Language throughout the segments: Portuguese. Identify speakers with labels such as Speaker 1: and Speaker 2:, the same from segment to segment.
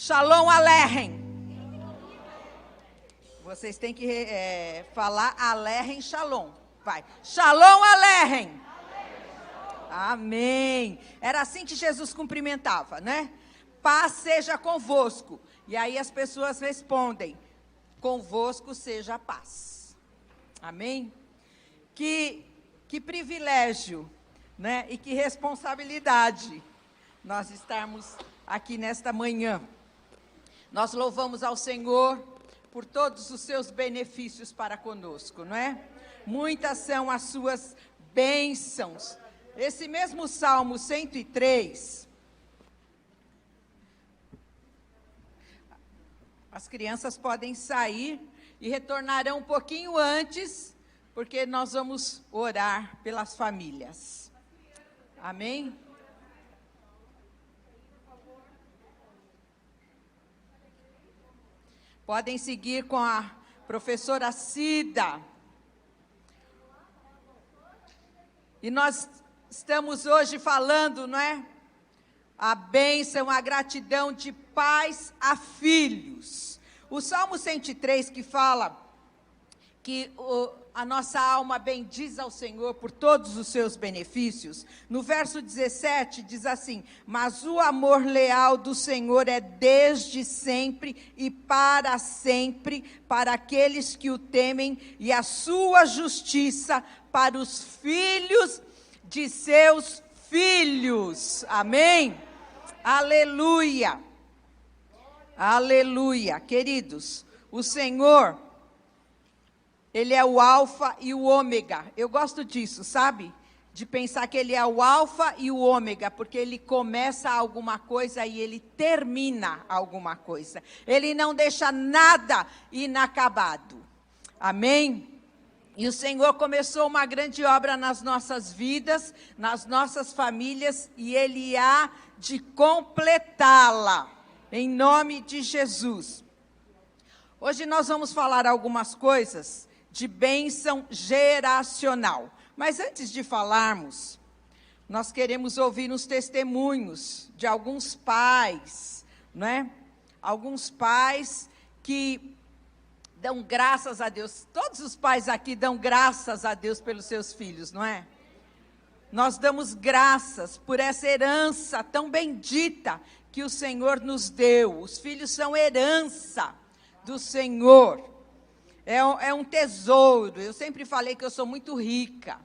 Speaker 1: Shalom Aleichem. Vocês têm que falar Aleichem Shalom. Vai. Shalom Aleichem. Amém. Era assim que Jesus cumprimentava, né? Paz seja convosco. E aí as pessoas respondem: convosco seja a paz. Amém? Que privilégio, né? E que responsabilidade nós estarmos aqui nesta manhã. Nós louvamos ao Senhor por todos os seus benefícios para conosco, não é? Muitas são as suas bênçãos. Esse mesmo Salmo 103, as crianças podem sair e retornarão um pouquinho antes, porque nós vamos orar pelas famílias. Amém? Podem seguir com a professora Cida. E nós estamos hoje falando, não é? A bênção, a gratidão de pais a filhos. O Salmo 103 que fala que a nossa alma bendiz ao Senhor por todos os seus benefícios. No verso 17 diz assim: mas o amor leal do Senhor é desde sempre e para sempre, para aqueles que o temem, e a sua justiça para os filhos de seus filhos. Amém? Aleluia. Aleluia. Queridos, o Senhor, Ele é o alfa e o ômega. Eu gosto disso, sabe? De pensar que Ele é o alfa e o ômega, porque Ele começa alguma coisa e Ele termina alguma coisa. Ele não deixa nada inacabado. Amém? E o Senhor começou uma grande obra nas nossas vidas, nas nossas famílias, e Ele há de completá-la, em nome de Jesus. Hoje nós vamos falar algumas coisas de bênção geracional. Mas antes de falarmos, nós queremos ouvir os testemunhos de alguns pais, não é? Alguns pais que dão graças a Deus. Todos os pais aqui dão graças a Deus pelos seus filhos, não é? Nós damos graças por essa herança tão bendita que o Senhor nos deu. Os filhos são herança do Senhor. É um tesouro. Eu sempre falei que eu sou muito rica.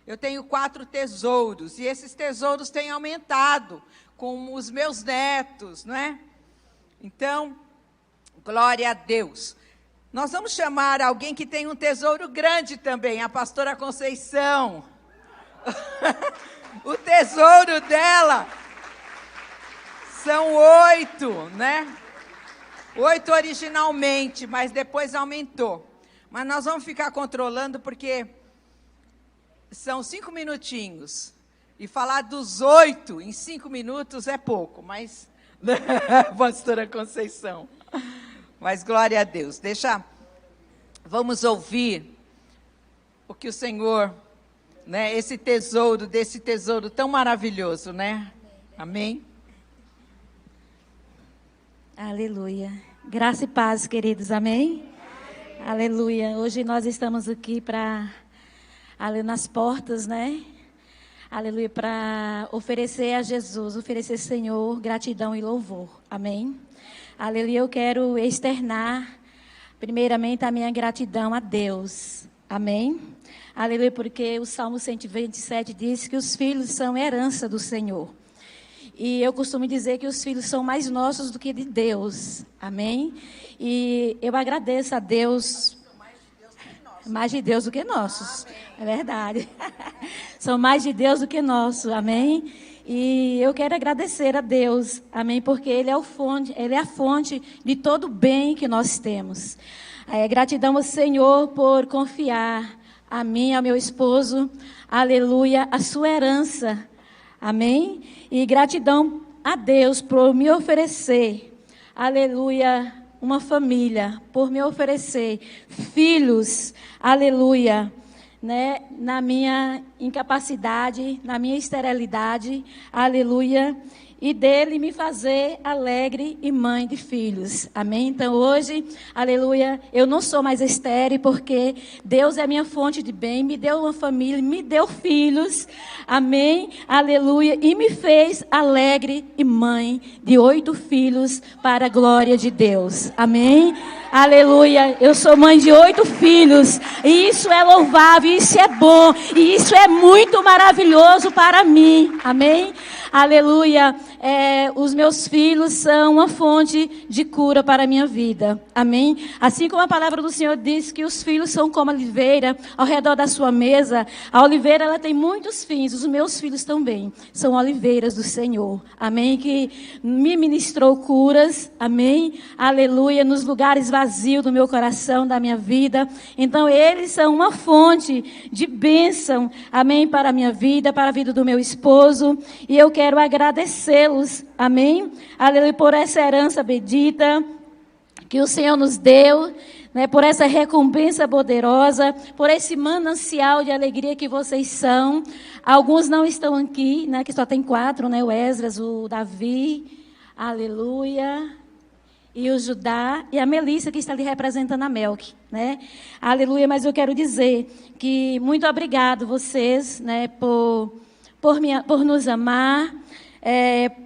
Speaker 1: Eu tenho 4 tesouros. E esses tesouros têm aumentado com os meus netos, não é? Então, glória a Deus. Nós vamos chamar alguém que tem um tesouro grande também, a pastora Conceição. O tesouro dela são 8, né? 8 originalmente, mas depois aumentou. Mas nós vamos ficar controlando porque são 5 minutinhos. E falar dos 8 em 5 minutos é pouco, mas... pastora Conceição. Mas glória a Deus. Vamos ouvir o que o Senhor, né, desse tesouro tão maravilhoso, né? Amém?
Speaker 2: Aleluia. Graça e paz, queridos. Amém? Aleluia. Hoje nós estamos aqui nas portas, né? Aleluia, para oferecer a Jesus, oferecer, Senhor, gratidão e louvor. Amém? Aleluia, eu quero externar, primeiramente, a minha gratidão a Deus. Amém? Aleluia, porque o Salmo 127 diz que os filhos são herança do Senhor. E eu costumo dizer que os filhos são mais nossos do que de Deus. Amém? E eu agradeço a Deus. Mais de Deus do que nossos. É verdade. São mais de Deus do que nossos. Amém? E eu quero agradecer a Deus, amém, porque Ele é a fonte de todo o bem que nós temos. Gratidão ao Senhor por confiar a mim, ao meu esposo, aleluia, a sua herança, amém? E gratidão a Deus por me oferecer, aleluia, uma família, por me oferecer filhos, aleluia, né, na minha incapacidade, na minha esterilidade, aleluia, e dele me fazer alegre e mãe de filhos. Amém? Então hoje, aleluia, eu não sou mais estéril, porque Deus é a minha fonte de bem, me deu uma família, me deu filhos. Amém? Aleluia. E me fez alegre e mãe de 8 filhos para a glória de Deus. Amém? Aleluia. Eu sou mãe de 8 filhos. E isso é louvável, isso é bom. E isso é muito maravilhoso para mim. Amém? Aleluia. Os meus filhos são uma fonte de cura para a minha vida. Amém? Assim como a palavra do Senhor diz que os filhos são como a oliveira ao redor da sua mesa. A oliveira, ela tem muitos fins. Os meus filhos também são oliveiras do Senhor. Amém? Que me ministrou curas. Amém? Aleluia. Nos lugares vazios do meu coração, da minha vida. Então, eles são uma fonte de bênção. Amém? Para a minha vida, para a vida do meu esposo. E eu quero agradecê-los, amém? Aleluia, por essa herança bendita que o Senhor nos deu, né? Por essa recompensa poderosa, por esse manancial de alegria que vocês são. Alguns não estão aqui, né? Que só tem 4, né? O Esdras, o Davi, aleluia, e o Judá, e a Melissa, que está ali representando a Melk, né? Aleluia, mas eu quero dizer que muito obrigado vocês, né? Por nos amar,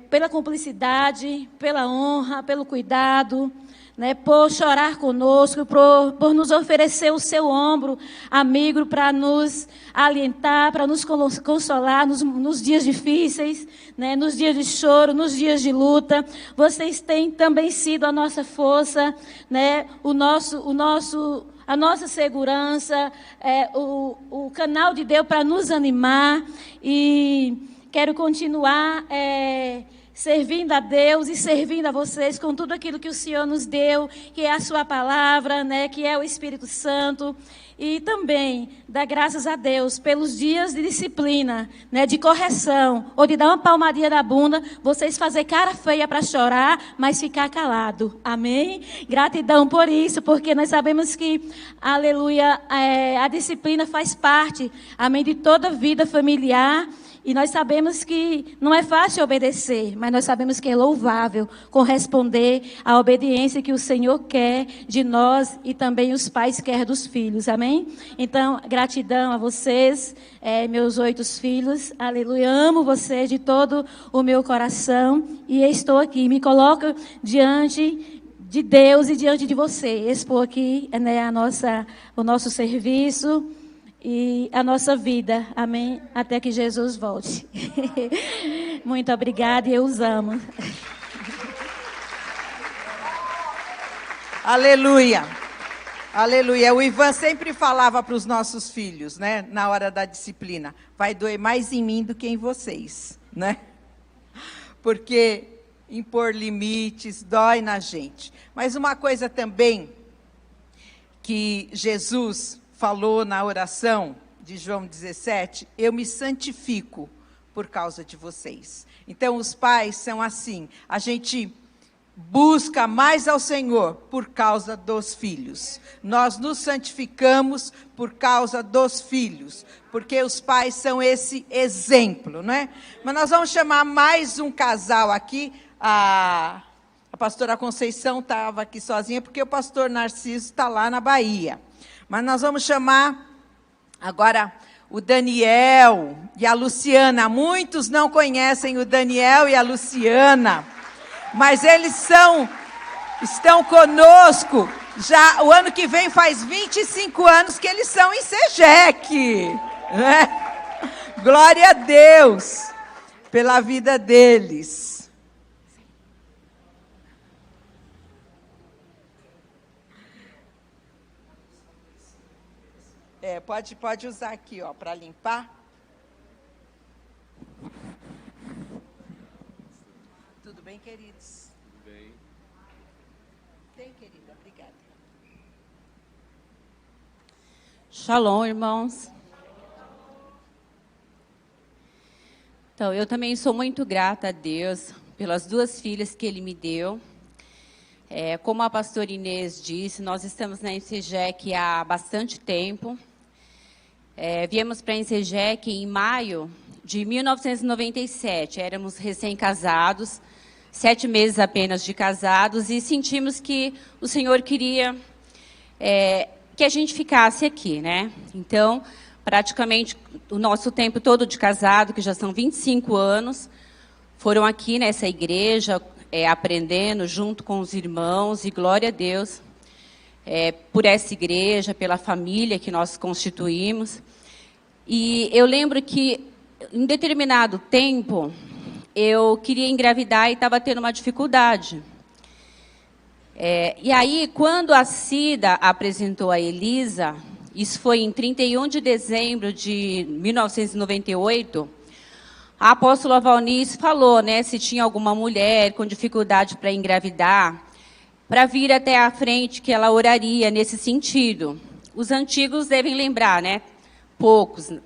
Speaker 2: pela cumplicidade, pela honra, pelo cuidado, né, por chorar conosco, por nos oferecer o seu ombro amigo para nos alentar, para nos consolar nos dias difíceis, né, nos dias de choro, nos dias de luta. Vocês têm também sido a nossa força, né, a nossa segurança, o canal de Deus para nos animar. E quero continuar servindo a Deus e servindo a vocês com tudo aquilo que o Senhor nos deu, que é a sua palavra, né, que é o Espírito Santo. E também dar graças a Deus pelos dias de disciplina, né, de correção, ou de dar uma palmadinha na bunda, vocês fazer cara feia para chorar, mas ficar calado. Amém? Gratidão por isso, porque nós sabemos que, aleluia, a disciplina faz parte, amém, de toda a vida familiar. E nós sabemos que não é fácil obedecer, mas nós sabemos que é louvável corresponder à obediência que o Senhor quer de nós e também os pais querem dos filhos, amém? Então, gratidão a vocês, meus 8 filhos, aleluia, amo vocês de todo o meu coração e estou aqui, me coloco diante de Deus e diante de você, expor aqui, né, o nosso serviço e a nossa vida, amém? Até que Jesus volte. Muito obrigada e eu os amo.
Speaker 1: Aleluia, aleluia. O Ivan sempre falava para os nossos filhos, né, na hora da disciplina, vai doer mais em mim do que em vocês, né? Porque impor limites dói na gente. Mas uma coisa também que Jesus falou na oração de João 17, eu me santifico por causa de vocês. Então, os pais são assim, a gente busca mais ao Senhor por causa dos filhos. Nós nos santificamos por causa dos filhos, porque os pais são esse exemplo, né? Mas nós vamos chamar mais um casal aqui, a pastora Conceição estava aqui sozinha, porque o pastor Narciso está lá na Bahia. Mas nós vamos chamar agora o Daniel e a Luciana. Muitos não conhecem o Daniel e a Luciana, mas eles estão conosco. Já o ano que vem faz 25 anos que eles são em SEGEC, né? Glória a Deus pela vida deles. Pode usar aqui, ó, para limpar. Tudo bem, queridos? Tudo bem. Bem, querida, obrigada.
Speaker 3: Shalom, irmãos. Então, eu também sou muito grata a Deus pelas 2 filhas que Ele me deu. Como a pastora Inês disse, nós estamos na SEGEC há bastante tempo. Viemos para a SEGEC em maio de 1997. Éramos recém-casados, 7 meses apenas de casados, e sentimos que o Senhor queria que a gente ficasse aqui, né? Então, praticamente o nosso tempo todo de casado, que já são 25 anos, foram aqui nessa igreja, aprendendo junto com os irmãos, e glória a Deus por essa igreja, pela família que nós constituímos. E eu lembro que, em determinado tempo, eu queria engravidar e estava tendo uma dificuldade. E aí, quando a Cida apresentou a Elisa, isso foi em 31 de dezembro de 1998, a apóstola Valnice falou, né, se tinha alguma mulher com dificuldade para engravidar, para vir até a frente, que ela oraria nesse sentido. Os antigos devem lembrar, né? Poucos. Vai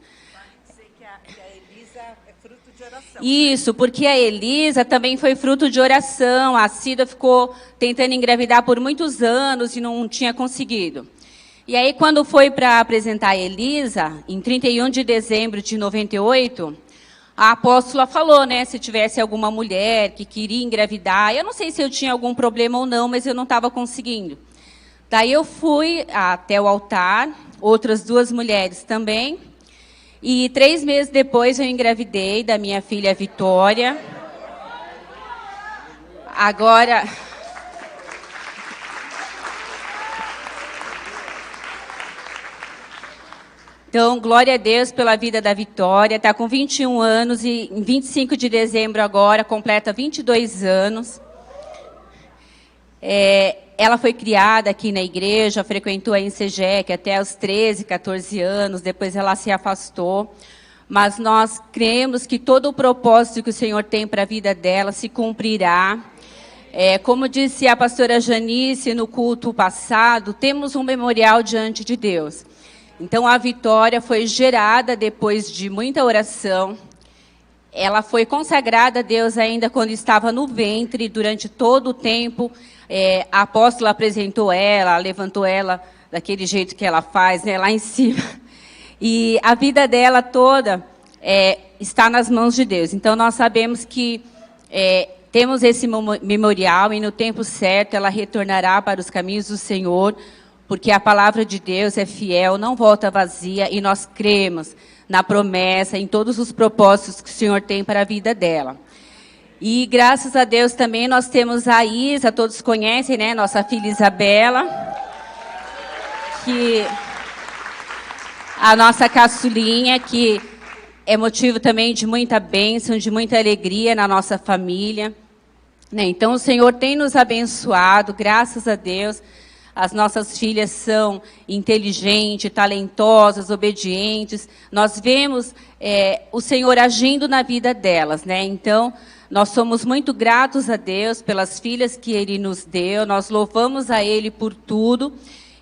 Speaker 3: dizer que a Elisa é fruto de oração. Isso, porque a Elisa também foi fruto de oração. A Cida ficou tentando engravidar por muitos anos e não tinha conseguido. E aí, quando foi para apresentar a Elisa, em 31 de dezembro de 98, a apóstola falou, né, se tivesse alguma mulher que queria engravidar. Eu não sei se eu tinha algum problema ou não, mas eu não estava conseguindo. Daí eu fui até o altar, outras 2 mulheres também, e 3 meses depois eu engravidei da minha filha Vitória. Agora... Então, glória a Deus pela vida da Vitória. Está com 21 anos e em 25 de dezembro agora completa 22 anos. Ela foi criada aqui na igreja, frequentou a Insegec até os 13, 14 anos, depois ela se afastou. Mas nós cremos que todo o propósito que o Senhor tem para a vida dela se cumprirá. Como disse a pastora Janice no culto passado, temos um memorial diante de Deus. Então, a Vitória foi gerada depois de muita oração. Ela foi consagrada a Deus ainda quando estava no ventre, durante todo o tempo. A apóstola apresentou ela, levantou ela daquele jeito que ela faz, né, lá em cima. E a vida dela toda está nas mãos de Deus. Então, nós sabemos que temos esse memorial e no tempo certo ela retornará para os caminhos do Senhor, porque a palavra de Deus é fiel, não volta vazia, e nós cremos na promessa, em todos os propósitos que o Senhor tem para a vida dela. E graças a Deus também nós temos a Isa, todos conhecem, né? Nossa filha Isabela, que a nossa caçulinha, que é motivo também de muita bênção, de muita alegria na nossa família, né? Então o Senhor tem nos abençoado, graças a Deus. As nossas filhas são inteligentes, talentosas, obedientes. Nós vemos o Senhor agindo na vida delas, né? Então, nós somos muito gratos a Deus pelas filhas que Ele nos deu. Nós louvamos a Ele por tudo.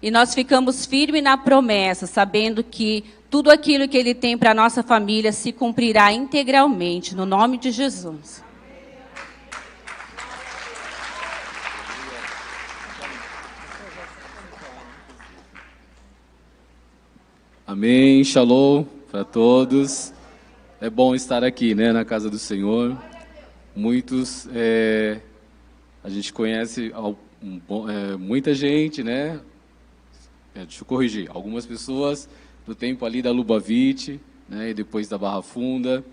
Speaker 3: E nós ficamos firmes na promessa, sabendo que tudo aquilo que Ele tem para a nossa família se cumprirá integralmente, no nome de Jesus.
Speaker 4: Amém, shalom para todos. É bom estar aqui, né, na casa do Senhor. Muitos, a gente conhece muita gente, né? Deixa eu corrigir. Algumas pessoas do tempo ali da Lubavitch, né, e depois da Barra Funda.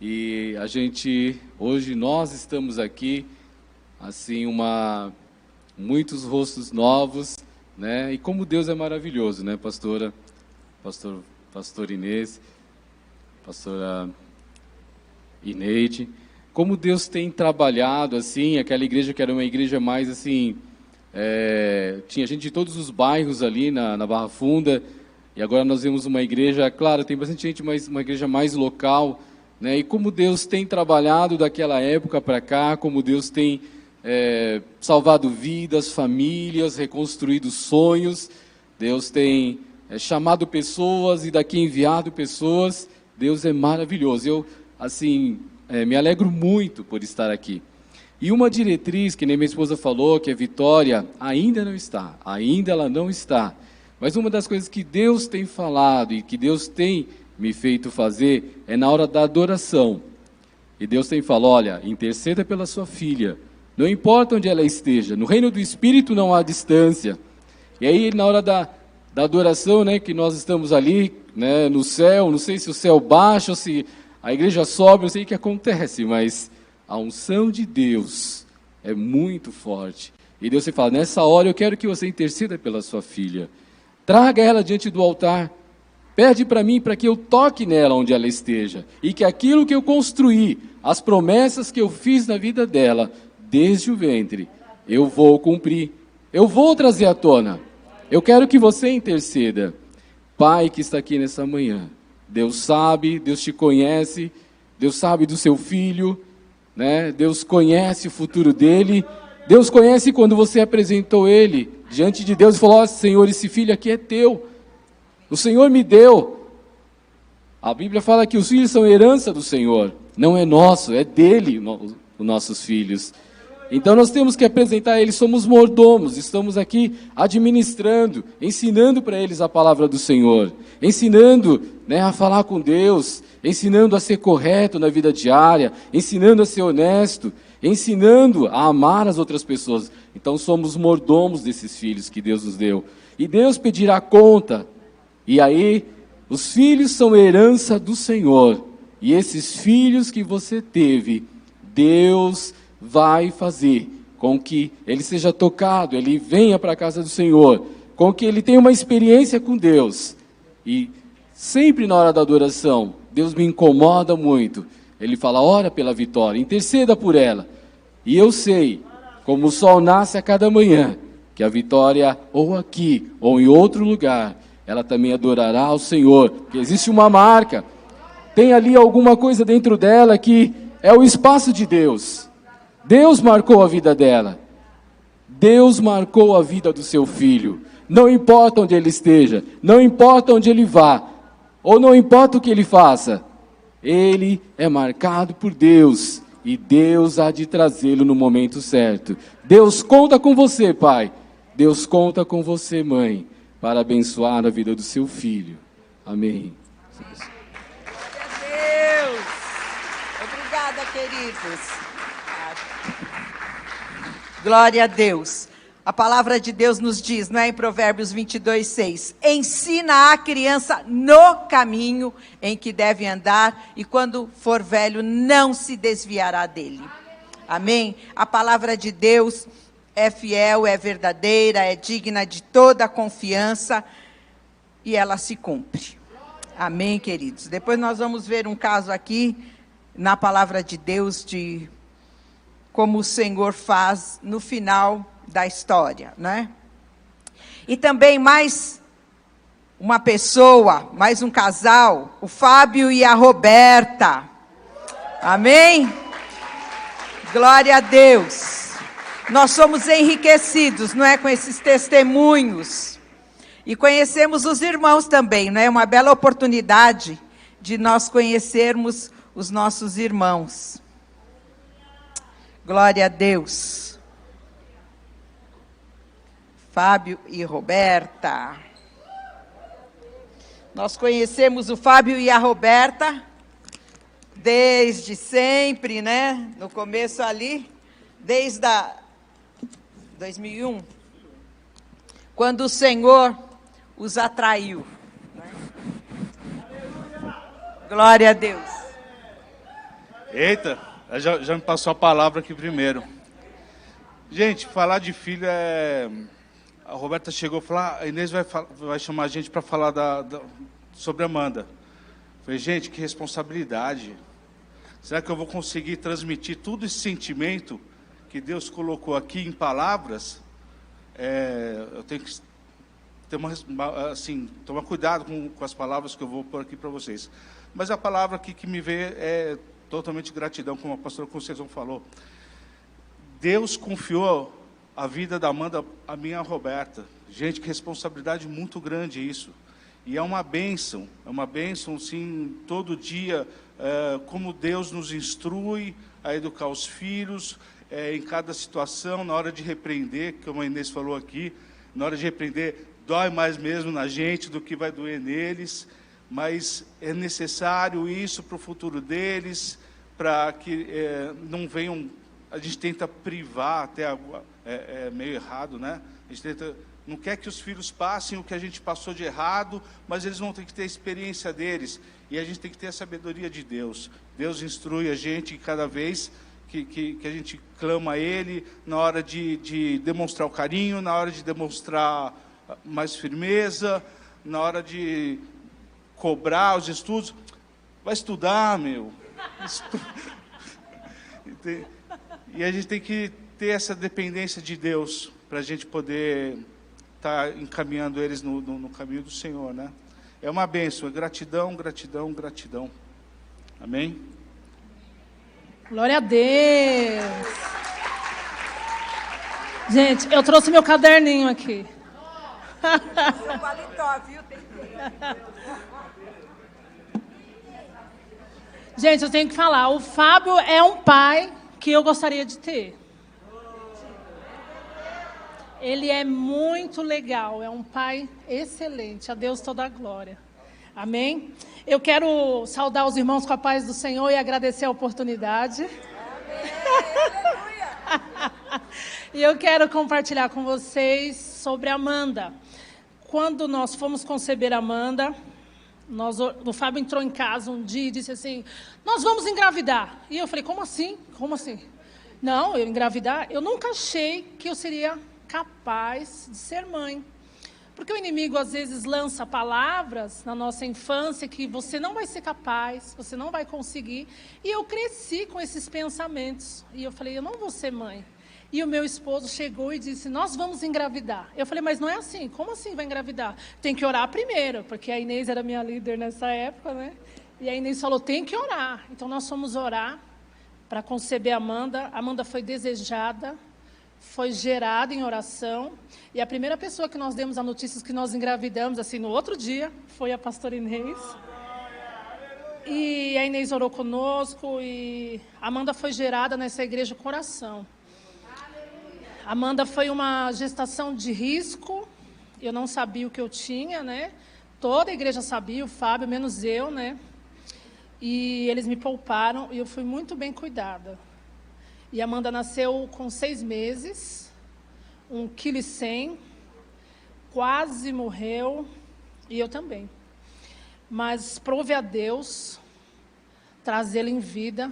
Speaker 4: E a gente, hoje nós estamos aqui, assim, muitos rostos novos, né? E como Deus é maravilhoso, né, pastora? Pastor Inês, pastora Ineide, como Deus tem trabalhado, assim, aquela igreja que era uma igreja mais, assim, tinha gente de todos os bairros ali na Barra Funda, e agora nós vemos uma igreja, claro, tem bastante gente, mas uma igreja mais local, né? E como Deus tem trabalhado daquela época para cá, como Deus tem salvado vidas, famílias, reconstruído sonhos, Deus tem chamado pessoas e daqui enviado pessoas. Deus é maravilhoso. Eu, assim, me alegro muito por estar aqui. E uma diretriz, que nem minha esposa falou, que a Vitória ainda ela não está. Mas uma das coisas que Deus tem falado e que Deus tem me feito fazer é na hora da adoração. E Deus tem falado, olha, interceda pela sua filha, não importa onde ela esteja, no reino do Espírito não há distância. E aí na hora da adoração, né, que nós estamos ali, né, no céu, não sei se o céu baixa ou se a igreja sobe, não sei o que acontece, mas a unção de Deus é muito forte. E Deus fala, nessa hora eu quero que você interceda pela sua filha. Traga ela diante do altar. Pede para mim para que eu toque nela onde ela esteja. E que aquilo que eu construí, as promessas que eu fiz na vida dela, desde o ventre, eu vou cumprir. Eu vou trazer à tona. Eu quero que você interceda. Pai que está aqui nessa manhã, Deus sabe, Deus te conhece, Deus sabe do seu filho, né? Deus conhece o futuro dele. Deus conhece quando você apresentou ele diante de Deus e falou, Senhor, esse filho aqui é teu. O Senhor me deu. A Bíblia fala que os filhos são herança do Senhor. Não é nosso, é dele os nossos filhos. Então nós temos que apresentar a eles, somos mordomos, estamos aqui administrando, ensinando para eles a palavra do Senhor, ensinando, né, a falar com Deus, ensinando a ser correto na vida diária, ensinando a ser honesto, ensinando a amar as outras pessoas. Então somos mordomos desses filhos que Deus nos deu. E Deus pedirá conta. E aí, os filhos são herança do Senhor. E esses filhos que você teve, Deus vai fazer com que ele seja tocado, ele venha para a casa do Senhor, com que ele tenha uma experiência com Deus. E sempre na hora da adoração, Deus me incomoda muito. Ele fala, ora pela Vitória, interceda por ela. E eu sei, como o sol nasce a cada manhã, que a Vitória, ou aqui, ou em outro lugar, ela também adorará ao Senhor, porque existe uma marca, tem ali alguma coisa dentro dela que é o espaço de Deus. Deus marcou a vida dela, Deus marcou a vida do seu filho, não importa onde ele esteja, não importa onde ele vá, ou não importa o que ele faça, ele é marcado por Deus, e Deus há de trazê-lo no momento certo. Deus conta com você, pai, Deus conta com você, mãe, para abençoar a vida do seu filho. Amém.
Speaker 1: Glória a Deus. Obrigada, queridos. Glória a Deus. A palavra de Deus nos diz, não é, em Provérbios 22:6, ensina a criança no caminho em que deve andar, e quando for velho não se desviará dele. Amém? A palavra de Deus é fiel, é verdadeira, é digna de toda a confiança, e ela se cumpre. Amém, queridos? Depois nós vamos ver um caso aqui, na palavra de Deus, de como o Senhor faz no final da história, né? E também mais uma pessoa, mais um casal, o Fábio e a Roberta. Amém? Glória a Deus. Nós somos enriquecidos, não é, com esses testemunhos. E conhecemos os irmãos também, não é? Uma bela oportunidade de nós conhecermos os nossos irmãos. Glória a Deus. Fábio e Roberta. Nós conhecemos o Fábio e a Roberta desde sempre, né? No começo ali, desde 2001, quando o Senhor os atraiu. Glória a Deus.
Speaker 5: Eita, já me passou a palavra aqui primeiro. Gente, falar de filho é... A Roberta chegou e falou, a Inês vai chamar a gente para falar sobre a Amanda. Eu falei, gente, que responsabilidade. Será que eu vou conseguir transmitir todo esse sentimento que Deus colocou aqui em palavras? Eu tenho que ter tomar cuidado com as palavras que eu vou pôr aqui para vocês. Mas a palavra aqui que me veio é totalmente gratidão, como a pastora Conceição falou. Deus confiou a vida da Amanda a minha Roberta. Gente, que responsabilidade muito grande isso. E é uma bênção, sim, todo dia, como Deus nos instrui a educar os filhos, em cada situação, na hora de repreender, como a Inês falou aqui, na hora de repreender, dói mais mesmo na gente do que vai doer neles, mas é necessário isso para o futuro deles, para que não venham... A gente tenta privar, até é meio errado, né? A gente não quer que os filhos passem o que a gente passou de errado, mas eles vão ter que ter a experiência deles, e a gente tem que ter a sabedoria de Deus. Deus instrui a gente cada vez que a gente clama a Ele, na hora de demonstrar o carinho, na hora de demonstrar mais firmeza, na hora de cobrar os estudos. Vai estudar, meu. E a gente tem que ter essa dependência de Deus, para a gente poder estar encaminhando eles no caminho do Senhor, né? É uma bênção, é gratidão, gratidão, gratidão. Amém?
Speaker 6: Glória a Deus. Gente, eu trouxe meu caderninho aqui.
Speaker 1: Seu paletó, viu?
Speaker 6: Gente, eu tenho que falar, o Fábio é um pai que eu gostaria de ter. Ele é muito legal, é um pai excelente. A Deus toda a glória. Amém? Eu quero saudar os irmãos com a paz do Senhor e agradecer a oportunidade. E eu quero compartilhar com vocês sobre a Amanda. Quando nós fomos conceber a Amanda, o Fábio entrou em casa um dia e disse assim, nós vamos engravidar. E eu falei, como assim? Como assim? Não, eu engravidar? Eu nunca achei que eu seria capaz de ser mãe. Porque o inimigo às vezes lança palavras na nossa infância que você não vai ser capaz, você não vai conseguir. E eu cresci com esses pensamentos. E eu falei, eu não vou ser mãe. E o meu esposo chegou e disse, nós vamos engravidar. Eu falei, mas não é assim. Como assim vai engravidar? Tem que orar primeiro, porque a Inês era minha líder nessa época, né? E a Inês falou, tem que orar. Então nós fomos orar para conceber a Amanda. A Amanda foi desejada, foi gerada em oração. E a primeira pessoa que nós demos a notícia que nós engravidamos, assim, no outro dia, foi a pastora Inês. E a Inês orou conosco e a Amanda foi gerada nessa igreja Coração. A Amanda foi uma gestação de risco. Eu não sabia o que eu tinha, né? Toda a igreja sabia, o Fábio, menos eu, né? E eles me pouparam e eu fui muito bem cuidada. E a Amanda nasceu com 6 meses, 1,1 kg, quase morreu, e eu também. Mas prove a Deus trazê-la em vida.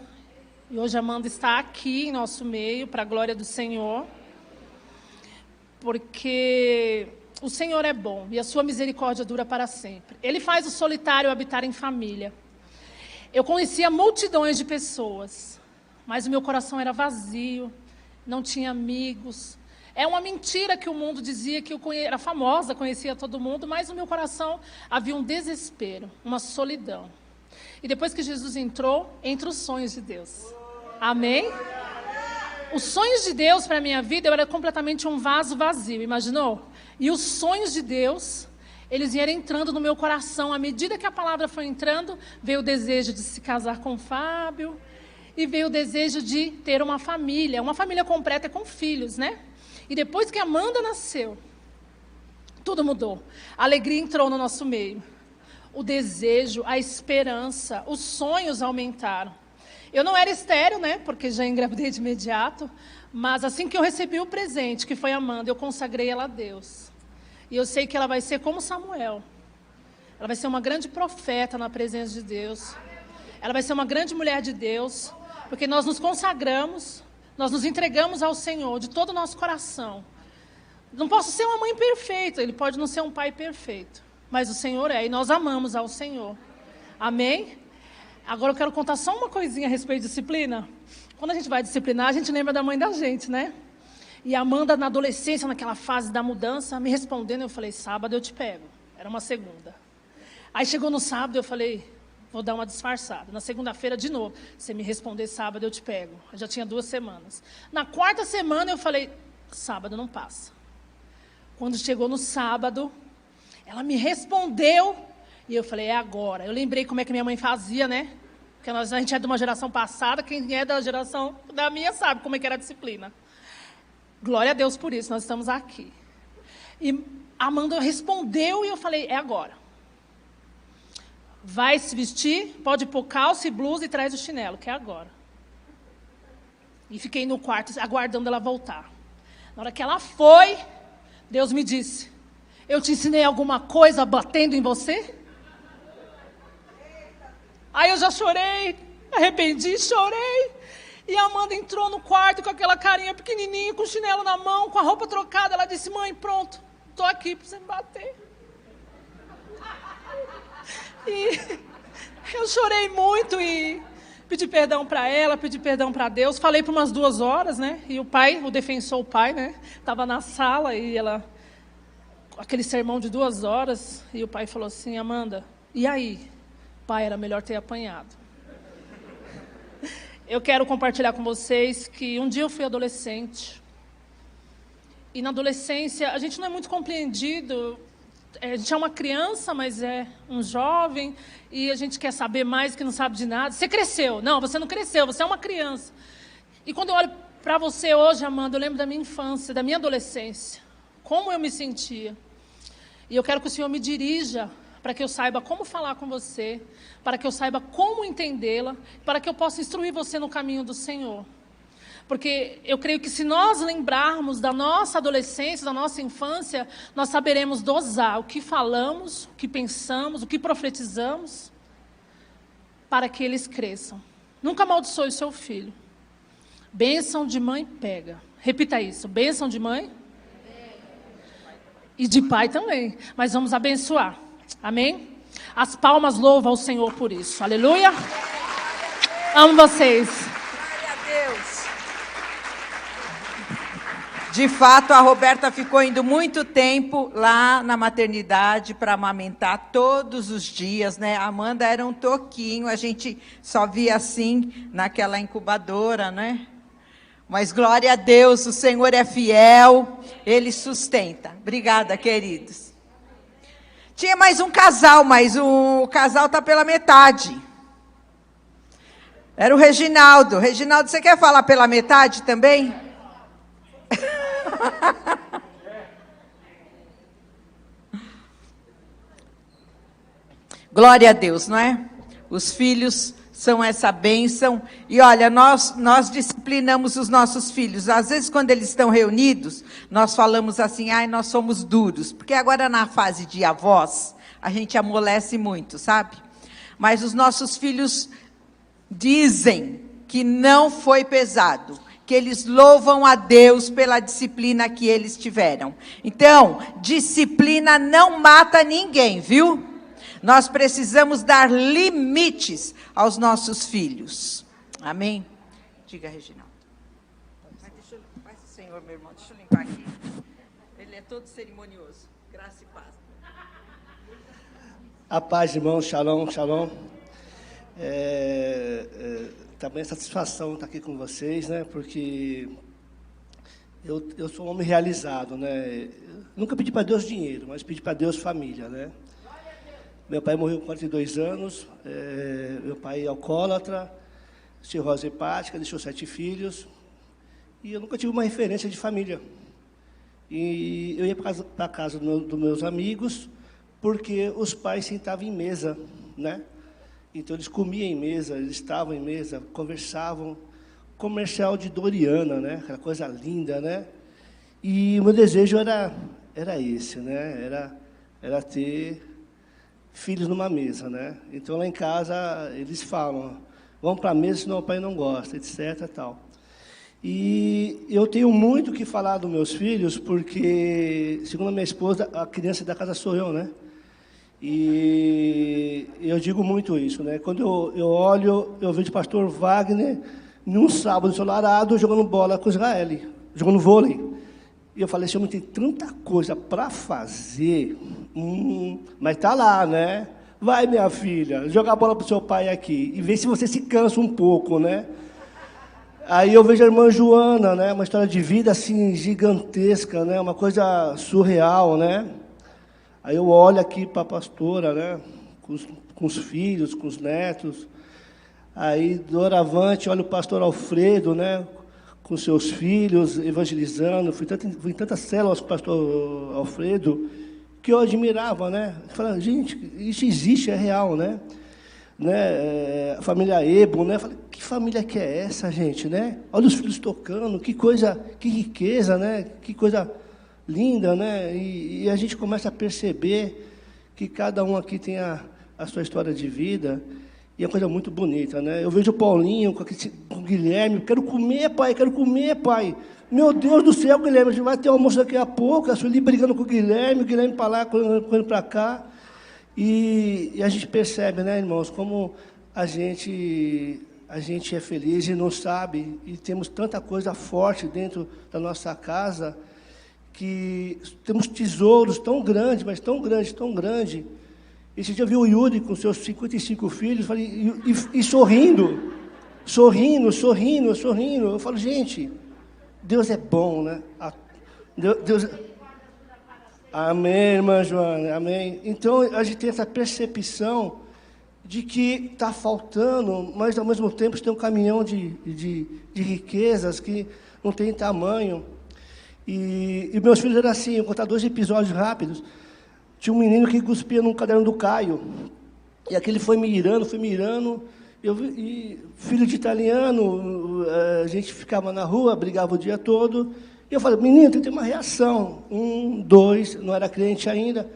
Speaker 6: E hoje a Amanda está aqui em nosso meio, para a glória do Senhor. Porque o Senhor é bom e a sua misericórdia dura para sempre. Ele faz o solitário habitar em família. Eu conhecia multidões de pessoas, mas o meu coração era vazio, não tinha amigos. É uma mentira que o mundo dizia que eu era famosa, conhecia todo mundo, mas no meu coração havia um desespero, uma solidão. E depois que Jesus entrou, entra os sonhos de Deus. Amém? Os sonhos de Deus para a minha vida, eu era completamente um vaso vazio, imaginou? E os sonhos de Deus, eles vieram entrando no meu coração. À medida que a palavra foi entrando, veio o desejo de se casar com o Fábio, e veio o desejo de ter uma família completa com filhos, né? E depois que a Amanda nasceu, tudo mudou. A alegria entrou no nosso meio. O desejo, a esperança, os sonhos aumentaram. Eu não era estéril, né? Porque já engravidei de imediato. Mas assim que eu recebi o presente, que foi a Amanda, eu consagrei ela a Deus. E eu sei que ela vai ser como Samuel. Ela vai ser uma grande profeta na presença de Deus. Ela vai ser uma grande mulher de Deus. Porque nós nos consagramos, nós nos entregamos ao Senhor de todo o nosso coração. Não posso ser uma mãe perfeita, ele pode não ser um pai perfeito. Mas o Senhor é, e nós amamos ao Senhor. Amém? Agora eu quero contar só uma coisinha a respeito de disciplina. Quando a gente vai disciplinar, a gente lembra da mãe da gente, né? E a Amanda, na adolescência, naquela fase da mudança, me respondendo, eu falei, sábado eu te pego. Era uma segunda. Aí chegou no sábado, eu falei, vou dar uma disfarçada. Na segunda-feira, de novo, se me responder sábado, eu te pego. Eu já tinha 2 semanas. Na 4ª semana, eu falei, sábado não passa. Quando chegou no sábado, ela me respondeu. E eu falei, é agora. Eu lembrei como é que minha mãe fazia, né? Porque a gente é de uma geração passada, quem é da geração da minha sabe como é que era a disciplina. Glória a Deus por isso, nós estamos aqui. E a Amanda respondeu e eu falei, é agora. vai se vestir, pode pôr calça e blusa e traz o chinelo, que é agora. E fiquei no quarto aguardando ela voltar. Na hora que ela foi, Deus me disse: eu te ensinei alguma coisa batendo em você? Aí eu já chorei, arrependi, chorei. E a Amanda entrou no quarto com aquela carinha pequenininha, com o chinelo na mão, com a roupa trocada. Ela disse: mãe, pronto, estou aqui para você me bater. E eu chorei muito e pedi perdão para ela, pedi perdão para Deus. Falei por umas 2 horas, né? E o pai, o defensor, o pai, né? Estava na sala e ela... Aquele sermão de 2 horas. E o pai falou assim: Amanda, e aí? Pai, era melhor ter apanhado. Eu quero compartilhar com vocês que um dia eu fui adolescente. E na adolescência, a gente não é muito compreendido. A gente é uma criança, mas é um jovem, e a gente quer saber mais que não sabe de nada. Você cresceu. Não, você não cresceu, você é uma criança. E quando eu olho para você hoje, Amanda, eu lembro da minha infância, da minha adolescência, como eu me sentia. E eu quero que o Senhor me dirija para que eu saiba como falar com você, para que eu saiba como entendê-la, para que eu possa instruir você no caminho do Senhor. Porque eu creio que se nós lembrarmos da nossa adolescência, da nossa infância, nós saberemos dosar o que falamos, o que pensamos, o que profetizamos, para que eles cresçam. Nunca amaldiçoe o seu filho. Bênção de mãe pega. Repita isso, bênção de mãe e de pai também. Mas vamos abençoar. Amém? As palmas louvam ao Senhor por isso. Aleluia. Amo vocês.
Speaker 1: Glória a Deus. De fato, a Roberta ficou indo muito tempo lá na maternidade para amamentar todos os dias, né? A Amanda era um toquinho, a gente só via assim naquela incubadora, né? Mas glória a Deus, o Senhor é fiel, Ele sustenta. Obrigada, queridos. Tinha mais um casal, mas o casal está pela metade. Era o Reginaldo. Reginaldo, você quer falar pela metade também? Glória a Deus, não é? Os filhos são essa bênção. E olha, nós disciplinamos os nossos filhos. Às vezes, quando eles estão reunidos, nós falamos assim: ai, nós somos duros. Porque agora, na fase de avós, a gente amolece muito, sabe? Mas os nossos filhos dizem que não foi pesado, que eles louvam a Deus pela disciplina que eles tiveram. Então, disciplina não mata ninguém, viu? Nós precisamos dar limites aos nossos filhos. Amém? Diga, Reginaldo. Faz o Senhor, meu irmão, deixa eu limpar aqui. Ele é todo cerimonioso. Graça e paz.
Speaker 7: A paz, irmão, shalom, shalom. Também é satisfação estar aqui com vocês, né? Porque eu sou um homem realizado, né? Nunca pedi para Deus dinheiro, mas pedi para Deus família, né? Meu pai morreu com 42 anos, meu pai é alcoólatra, cirrose hepática, deixou 7 filhos, e eu nunca tive uma referência de família. E eu ia para a casa dos meus amigos, porque os pais sentavam em mesa, né? Então, eles comiam em mesa, eles estavam em mesa, conversavam. Comercial de Doriana, né? Aquela coisa linda, né? E o meu desejo era esse, né? Era ter filhos numa mesa, né? Então, lá em casa, eles falam: vamos para a mesa, senão o pai não gosta, etc. Tal. E eu tenho muito o que falar dos meus filhos, porque, segundo a minha esposa, a criança da casa sou eu, né? E eu digo muito isso, né? Quando eu olho, eu vejo o pastor Wagner, num sábado ensolarado, jogando bola com o Israel, jogando vôlei. E eu falei: Senhor, tem tanta coisa para fazer, mas está lá, né? Vai, minha filha, jogar bola para o seu pai aqui e ver se você se cansa um pouco, né? Aí eu vejo a irmã Joana, né? Uma história de vida assim gigantesca, né? Uma coisa surreal, né? Aí eu olho aqui para a pastora, né? Com os filhos, com os netos. Aí, doravante, olho o pastor Alfredo, né? Com seus filhos, evangelizando. Fui em tantas células com o pastor Alfredo, que eu admirava, né? Falei, gente, isso existe, é real, né? A família Ebo, né? Falei, que família que é essa, gente, né? Olha os filhos tocando, que coisa, que riqueza, né? Que coisa linda, né? E a gente começa a perceber que cada um aqui tem a sua história de vida, e é uma coisa muito bonita, né? Eu vejo o Paulinho com o Guilherme, quero comer, pai. Meu Deus do céu, Guilherme, a gente vai ter almoço daqui a pouco, a Sueli brigando com o Guilherme para lá, correndo para cá. E a gente percebe, né, irmãos, como a gente é feliz e não sabe, e temos tanta coisa forte dentro da nossa casa, que temos tesouros tão grandes, mas tão grandes. Esse dia eu vi o Yuri com seus 55 filhos, falei, e sorrindo. Eu falo, gente, Deus é bom, né? Deus... Amém, irmã Joana, amém. Então, a gente tem essa percepção de que está faltando, mas, ao mesmo tempo, tem um caminhão de riquezas que não tem tamanho. E meus filhos eram assim, eu vou contar 2 episódios rápidos. Tinha um menino que cuspia num caderno do Caio, e aquele foi mirando. E filho de italiano, a gente ficava na rua, brigava o dia todo. E eu falei, menino, tem que ter uma reação. 1, 2, não era crente ainda.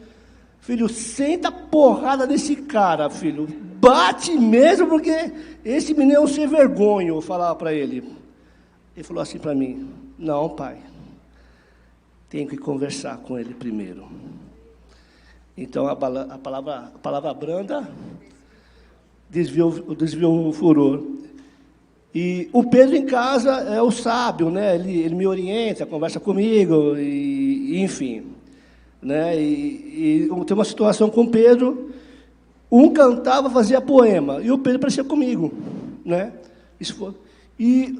Speaker 7: Filho, senta porrada nesse cara, filho. Bate mesmo, porque esse menino é um sem vergonha, eu falava para ele. Ele falou assim para mim, não, pai, tenho que conversar com ele primeiro. Então, a palavra branda desviou o furor. E o Pedro em casa é o sábio, né? Ele me orienta, conversa comigo, enfim. Né? E tem uma situação com o Pedro, um cantava, fazia poema, e o Pedro parecia comigo. Né?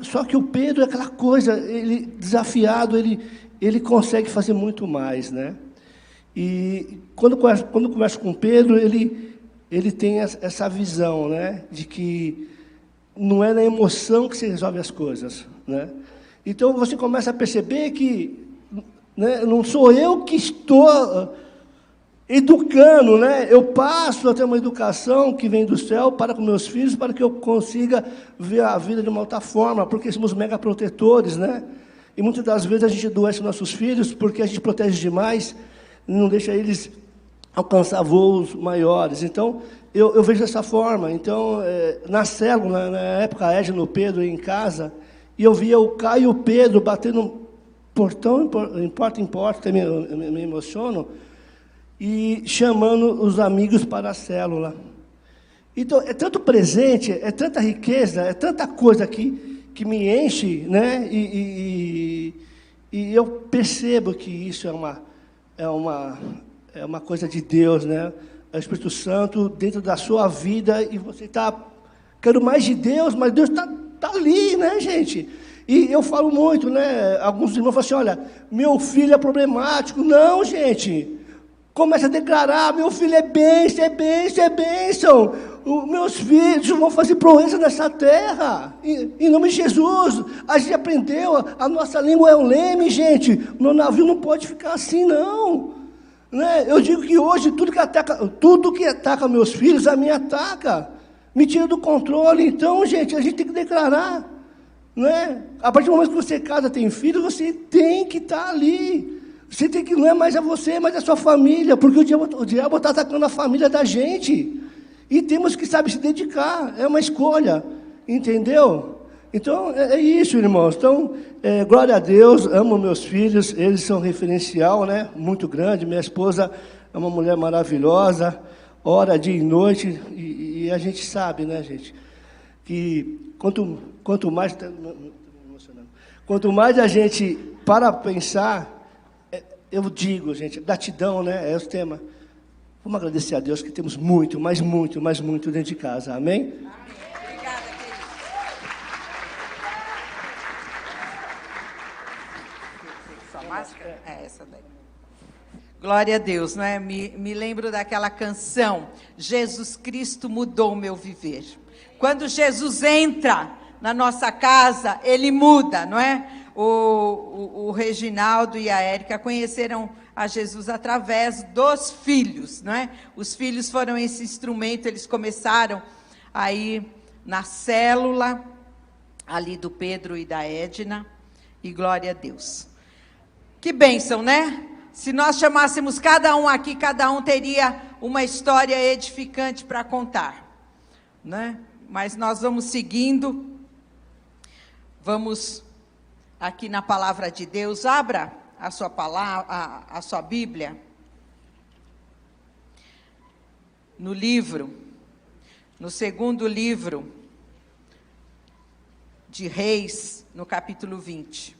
Speaker 7: Só que o Pedro é aquela coisa, ele desafiado, ele consegue fazer muito mais. Né? E quando converso com o Pedro, ele tem essa visão, né? De que não é na emoção que se resolve as coisas, né? Então, você começa a perceber que, né, não sou eu que estou educando, né? Eu passo a ter uma educação que vem do céu para com meus filhos, para que eu consiga ver a vida de uma outra forma, porque somos mega protetores, né? E muitas das vezes a gente adoece nossos filhos porque a gente protege demais e não deixa eles alcançar voos maiores. Então, eu vejo dessa forma. Então, na célula, na época, a Edna e o Pedro em casa, e eu via o Caio e o Pedro batendo portão em porta, até me emociono, e chamando os amigos para a célula. Então, é tanto presente, é tanta riqueza, é tanta coisa que me enche, né? E eu percebo que isso é uma coisa de Deus, né? É o Espírito Santo dentro da sua vida, e você está... Quero mais de Deus, mas Deus está ali, né, gente? E eu falo muito, né? Alguns irmãos falam assim, olha, meu filho é problemático. Não, gente. Começa a declarar, meu filho é bênção, é bênção, é bênção. Os meus filhos vão fazer proeza nessa terra. Em nome de Jesus. A gente aprendeu, a nossa língua é um leme, gente. No navio não pode ficar assim, não. Né? Eu digo que hoje, tudo que ataca meus filhos, a mim ataca. Me tira do controle. Então, gente, a gente tem que declarar. Né? A partir do momento que você casa, tem filho, você tem que estar ali. Você tem que, não é mais a você, mas a sua família, porque o diabo está atacando a família da gente. E temos que, sabe, se dedicar. É uma escolha. Entendeu? Então, é isso, irmãos. Então, glória a Deus, amo meus filhos, eles são referencial, né? Muito grande. Minha esposa é uma mulher maravilhosa, ora dia e noite, e a gente sabe, né, gente, que quanto mais a gente para pensar, eu digo, gente, gratidão, né? É o tema. Vamos agradecer a Deus que temos muito, mas muito dentro de casa. Amém?
Speaker 1: Máscara? É essa daí. Glória a Deus, não é? Me lembro daquela canção, Jesus Cristo mudou o meu viver. Quando Jesus entra na nossa casa, Ele muda, não é? O Reginaldo e a Érica conheceram a Jesus através dos filhos, não é? Os filhos foram esse instrumento, eles começaram aí na célula, ali do Pedro e da Edna, e glória a Deus. Que bênção, né? Se nós chamássemos cada um aqui, cada um teria uma história edificante para contar, né? Mas nós vamos seguindo, vamos aqui na palavra de Deus. Abra a sua palavra, a sua Bíblia, no livro, no segundo livro de Reis, no capítulo 20.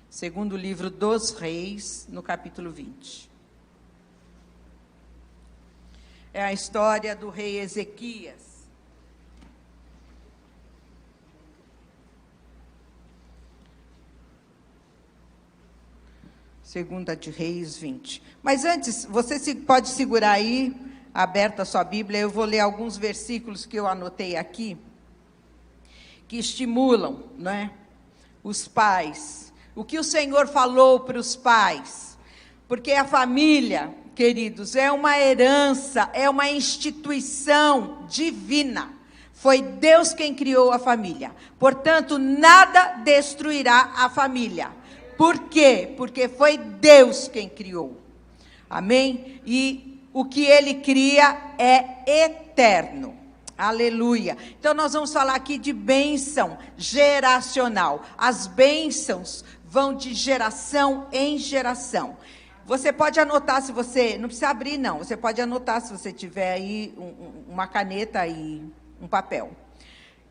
Speaker 1: Segundo livro dos Reis, no capítulo 20. É a história do rei Ezequias. Segunda de Reis 20. Mas antes, você pode segurar aí, aberta a sua Bíblia, eu vou ler alguns versículos que eu anotei aqui, que estimulam, né, os pais. O que o Senhor falou para os pais? Porque a família, queridos, é uma herança, é uma instituição divina. Foi Deus quem criou a família. Portanto, nada destruirá a família. Por quê? Porque foi Deus quem criou. Amém? E o que Ele cria é eterno. Aleluia. Então nós vamos falar aqui de bênção geracional. As bênçãos vão de geração em geração. Você pode anotar, se você, não precisa abrir não, você pode anotar se você tiver aí uma caneta e um papel.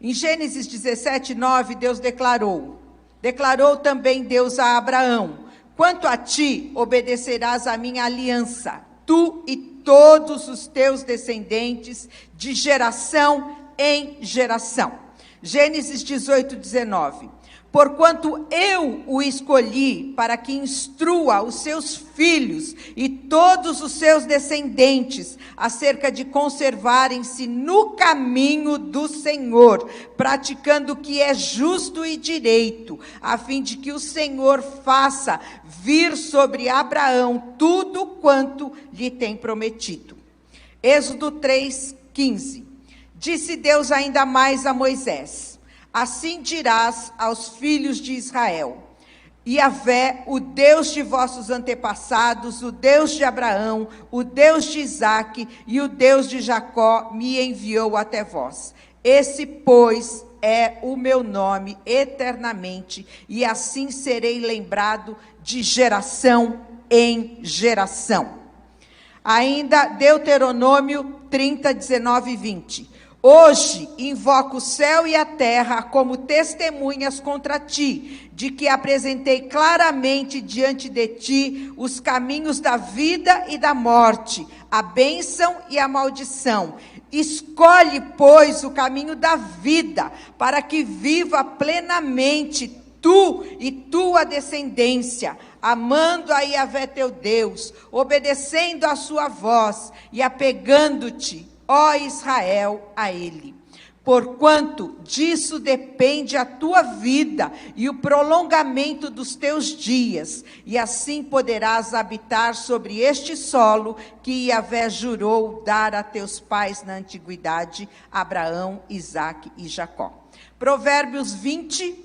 Speaker 1: Em Gênesis 17:9, Deus declarou também Deus a Abraão: quanto a ti, obedecerás à minha aliança, tu e todos os teus descendentes, de geração em geração. Gênesis 18:19. Porquanto eu o escolhi para que instrua os seus filhos e todos os seus descendentes acerca de conservarem-se no caminho do Senhor, praticando o que é justo e direito, a fim de que o Senhor faça vir sobre Abraão tudo quanto lhe tem prometido. Êxodo 3:15. Disse Deus ainda mais a Moisés: assim dirás aos filhos de Israel: Yahvé, o Deus de vossos antepassados, o Deus de Abraão, o Deus de Isaque e o Deus de Jacó, me enviou até vós. Esse, pois, é o meu nome eternamente, e assim serei lembrado de geração em geração. Ainda Deuteronômio 30, 19 e 20. Hoje invoco o céu e a terra como testemunhas contra ti, de que apresentei claramente diante de ti os caminhos da vida e da morte, a bênção e a maldição. Escolhe, pois, o caminho da vida, para que viva plenamente tu e tua descendência, amando a Yahvé teu Deus, obedecendo a sua voz e apegando-te, ó Israel, a Ele. Porquanto disso depende a tua vida e o prolongamento dos teus dias, e assim poderás habitar sobre este solo que Yahvé jurou dar a teus pais na antiguidade, Abraão, Isaque e Jacó. Provérbios 20,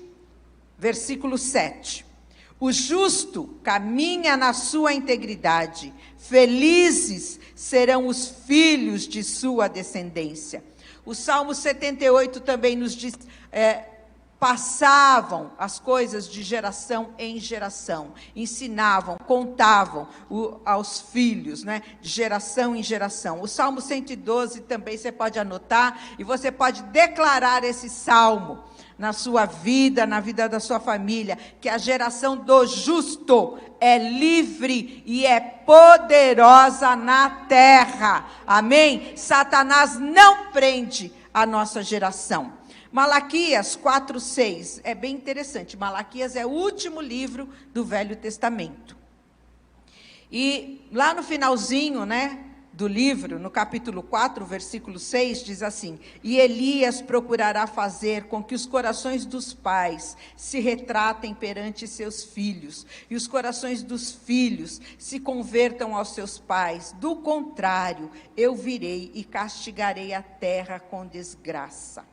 Speaker 1: versículo 7. O justo caminha na sua integridade, felizes serão os filhos de sua descendência. O Salmo 78 também nos diz, passavam as coisas de geração em geração, ensinavam, contavam aos filhos, né, de geração em geração. O Salmo 112 também você pode anotar, e você pode declarar esse salmo na sua vida, na vida da sua família, que a geração do justo é livre e é poderosa na terra. Amém? Satanás não prende a nossa geração. Malaquias 4:6, é bem interessante. Malaquias é o último livro do Velho Testamento. E lá no finalzinho, né, do livro, no capítulo 4, versículo 6, diz assim: e Elias procurará fazer com que os corações dos pais se retratem perante seus filhos, e os corações dos filhos se convertam aos seus pais. Do contrário, eu virei e castigarei a terra com desgraça.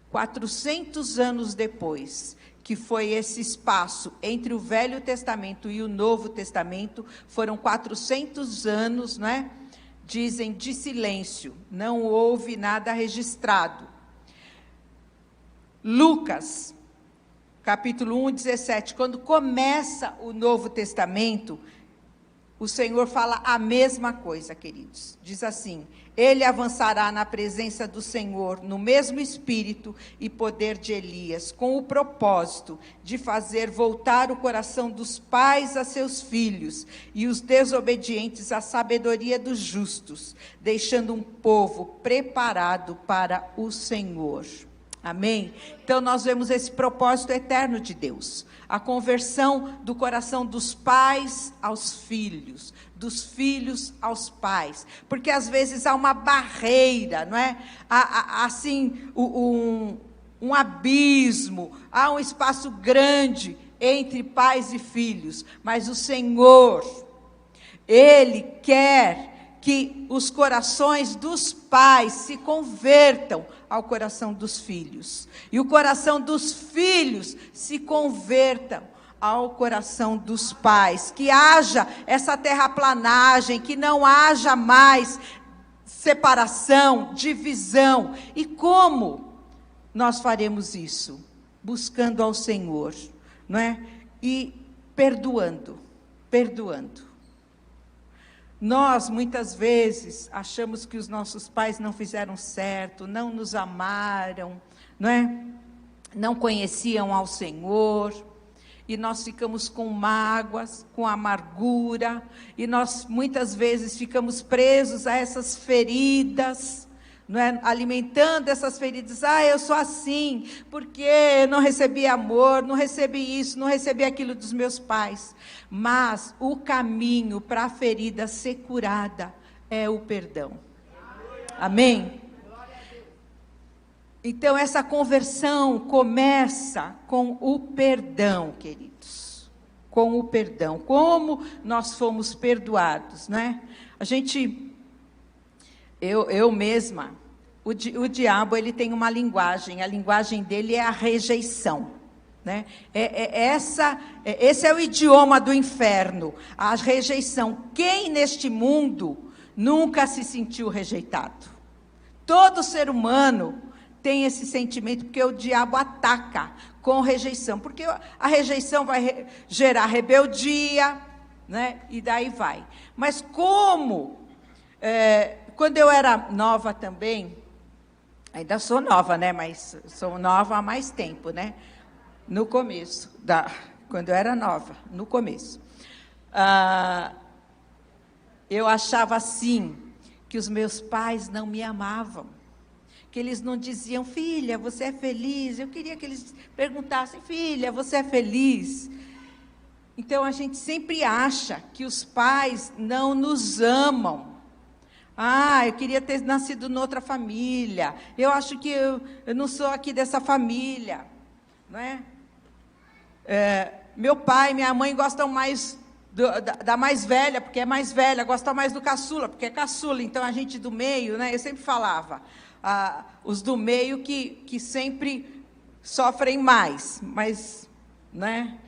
Speaker 1: 400 anos depois, que foi esse espaço entre o Velho Testamento e o Novo Testamento, foram 400 anos, não é? Dizem, de silêncio, não houve nada registrado. Lucas, capítulo 1, 17, quando começa o Novo Testamento, o Senhor fala a mesma coisa, queridos. Diz assim: ele avançará na presença do Senhor, no mesmo espírito e poder de Elias, com o propósito de fazer voltar o coração dos pais a seus filhos, e os desobedientes à sabedoria dos justos, deixando um povo preparado para o Senhor. Amém? Então nós vemos esse propósito eterno de Deus, a conversão do coração dos pais aos filhos, dos filhos aos pais, porque às vezes há uma barreira, não é? Há assim, um abismo, há um espaço grande entre pais e filhos, mas o Senhor, Ele quer que os corações dos pais se convertam ao coração dos filhos, e o coração dos filhos se convertam ao coração dos pais, que haja essa terraplanagem, que não haja mais separação, divisão. E como nós faremos isso? Buscando ao Senhor, não é? E perdoando. Nós, muitas vezes, achamos que os nossos pais não fizeram certo, não nos amaram, não é? Não conheciam ao Senhor, e nós ficamos com mágoas, com amargura, e nós, muitas vezes, ficamos presos a essas feridas, não é? Alimentando essas feridas. Eu sou assim, porque eu não recebi amor, não recebi isso, não recebi aquilo dos meus pais. Mas o caminho para a ferida ser curada é o perdão. Amém? Então essa conversão começa com o perdão, queridos. Com o perdão. Como nós fomos perdoados, né? Eu mesma, o diabo, ele tem uma linguagem, a linguagem dele é a rejeição, né? Esse é o idioma do inferno, a rejeição. Quem neste mundo nunca se sentiu rejeitado? Todo ser humano tem esse sentimento, porque o diabo ataca com rejeição, porque a rejeição vai gerar rebeldia, né? E daí vai. Mas quando eu era nova também, ainda sou nova, né? Mas sou nova há mais tempo, né? No começo, quando eu era nova, no começo. Eu achava assim, que os meus pais não me amavam, que eles não diziam: filha, você é feliz? Eu queria que eles perguntassem: filha, você é feliz? Então a gente sempre acha que os pais não nos amam. Eu queria ter nascido noutra família. Eu acho que eu não sou aqui dessa família, não é? Meu pai e minha mãe gostam mais da mais velha, porque é mais velha, gostam mais do caçula, porque é caçula. Então a gente do meio, né? Eu sempre falava, os do meio que sempre sofrem mais, mas, né?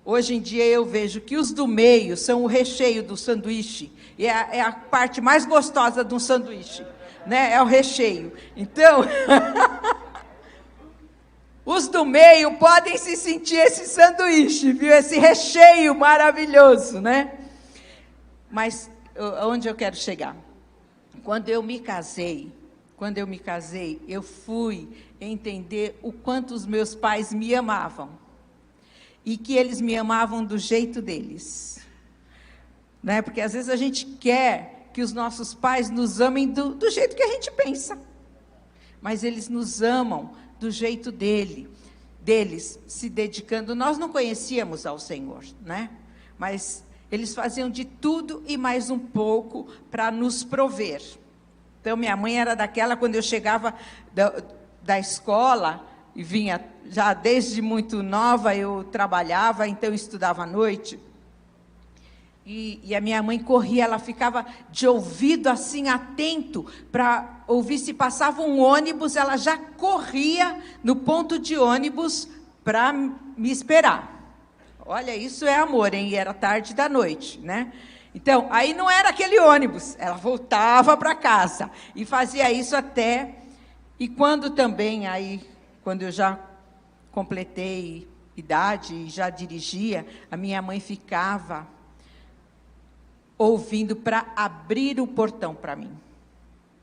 Speaker 1: Hoje em dia eu vejo que os do meio são o recheio do sanduíche, e é a parte mais gostosa de um sanduíche, né? É o recheio. Então, os do meio podem se sentir esse sanduíche, viu? Esse recheio maravilhoso, né? Mas onde eu quero chegar? Quando eu me casei, eu fui entender o quanto os meus pais me amavam. E que eles me amavam do jeito deles. Né? Porque às vezes a gente quer que os nossos pais nos amem do jeito que a gente pensa. Mas eles nos amam do jeito deles, se dedicando. Nós não conhecíamos ao Senhor, né? Mas Eles faziam de tudo e mais um pouco para nos prover. Então, minha mãe era daquela, quando eu chegava da escola, e vinha, já desde muito nova, eu trabalhava, então eu estudava à noite. E a minha mãe corria, ela ficava de ouvido assim, atento, para ouvir se passava um ônibus, ela já corria no ponto de ônibus para me esperar. Olha, isso é amor, hein? E era tarde da noite, né? Então, aí não era aquele ônibus, ela voltava para casa e fazia isso até... E quando também, quando eu já completei idade e já dirigia, a minha mãe ficava ouvindo para abrir o portão para mim.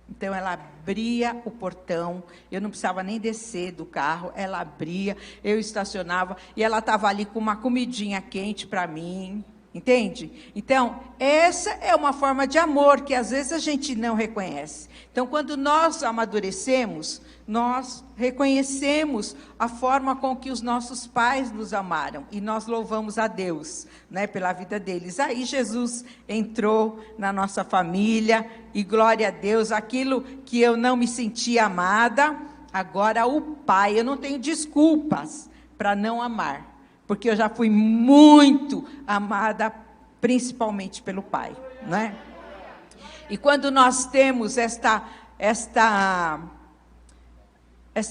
Speaker 1: Então, ela abria o portão, eu não precisava nem descer do carro, ela abria, eu estacionava, e ela estava ali com uma comidinha quente para mim, entende? Então, essa é uma forma de amor que às vezes a gente não reconhece. Então, quando nós amadurecemos, nós reconhecemos a forma com que os nossos pais nos amaram, e nós louvamos a Deus, né, pela vida deles. Aí Jesus entrou na nossa família, e glória a Deus, aquilo que eu não me sentia amada, agora o Pai, eu não tenho desculpas para não amar, porque eu já fui muito amada, principalmente pelo Pai, né? E quando nós temos esta